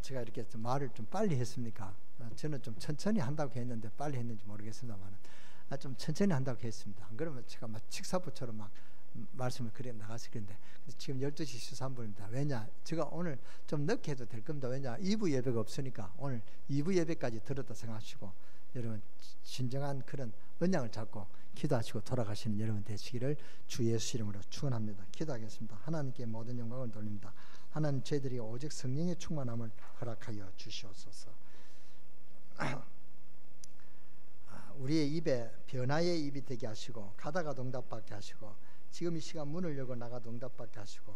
제가 이렇게 좀 말을 좀 빨리 했습니까? 저는 좀 천천히 한다고 했는데 빨리 했는지 모르겠습니다만 좀 천천히 한다고 했습니다. 안 그러면 제가 막 칙사부처럼 막 말씀을 그래 나갔을 건데 지금 12시 13분입니다. 왜냐, 제가 오늘 좀 늦게 해도 될 겁니다. 왜냐, 2부 예배가 없으니까 오늘 2부 예배까지 들었다 생각하시고 여러분 진정한 그런 언약을 잡고 기도하시고 돌아가시는 여러분 되시기를 주 예수 이름으로 축원합니다. 기도하겠습니다. 하나님께 모든 영광을 돌립니다. 하나님, 저희들이 오직 성령의 충만함을 허락하여 주시옵소서. 우리의 입에 변화의 입이 되게 하시고 가다가 응답받게 하시고 지금 이 시간 문을 열고 나가도 응답받게 하시고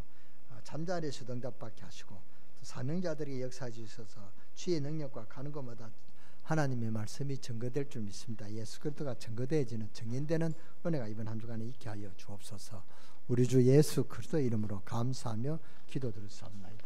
잠자리에서도 응답받게 하시고 또 사명자들에게 역사해 주셔서 주의 능력과 가는 곳마다 하나님의 말씀이 증거될 줄 믿습니다. 예수 그리스도가 증거되어지는 증인되는 은혜가 이번 한 주간에 있게 하여 주옵소서. 우리 주 예수 그리스도 이름으로 감사하며 기도드렸사옵나이다.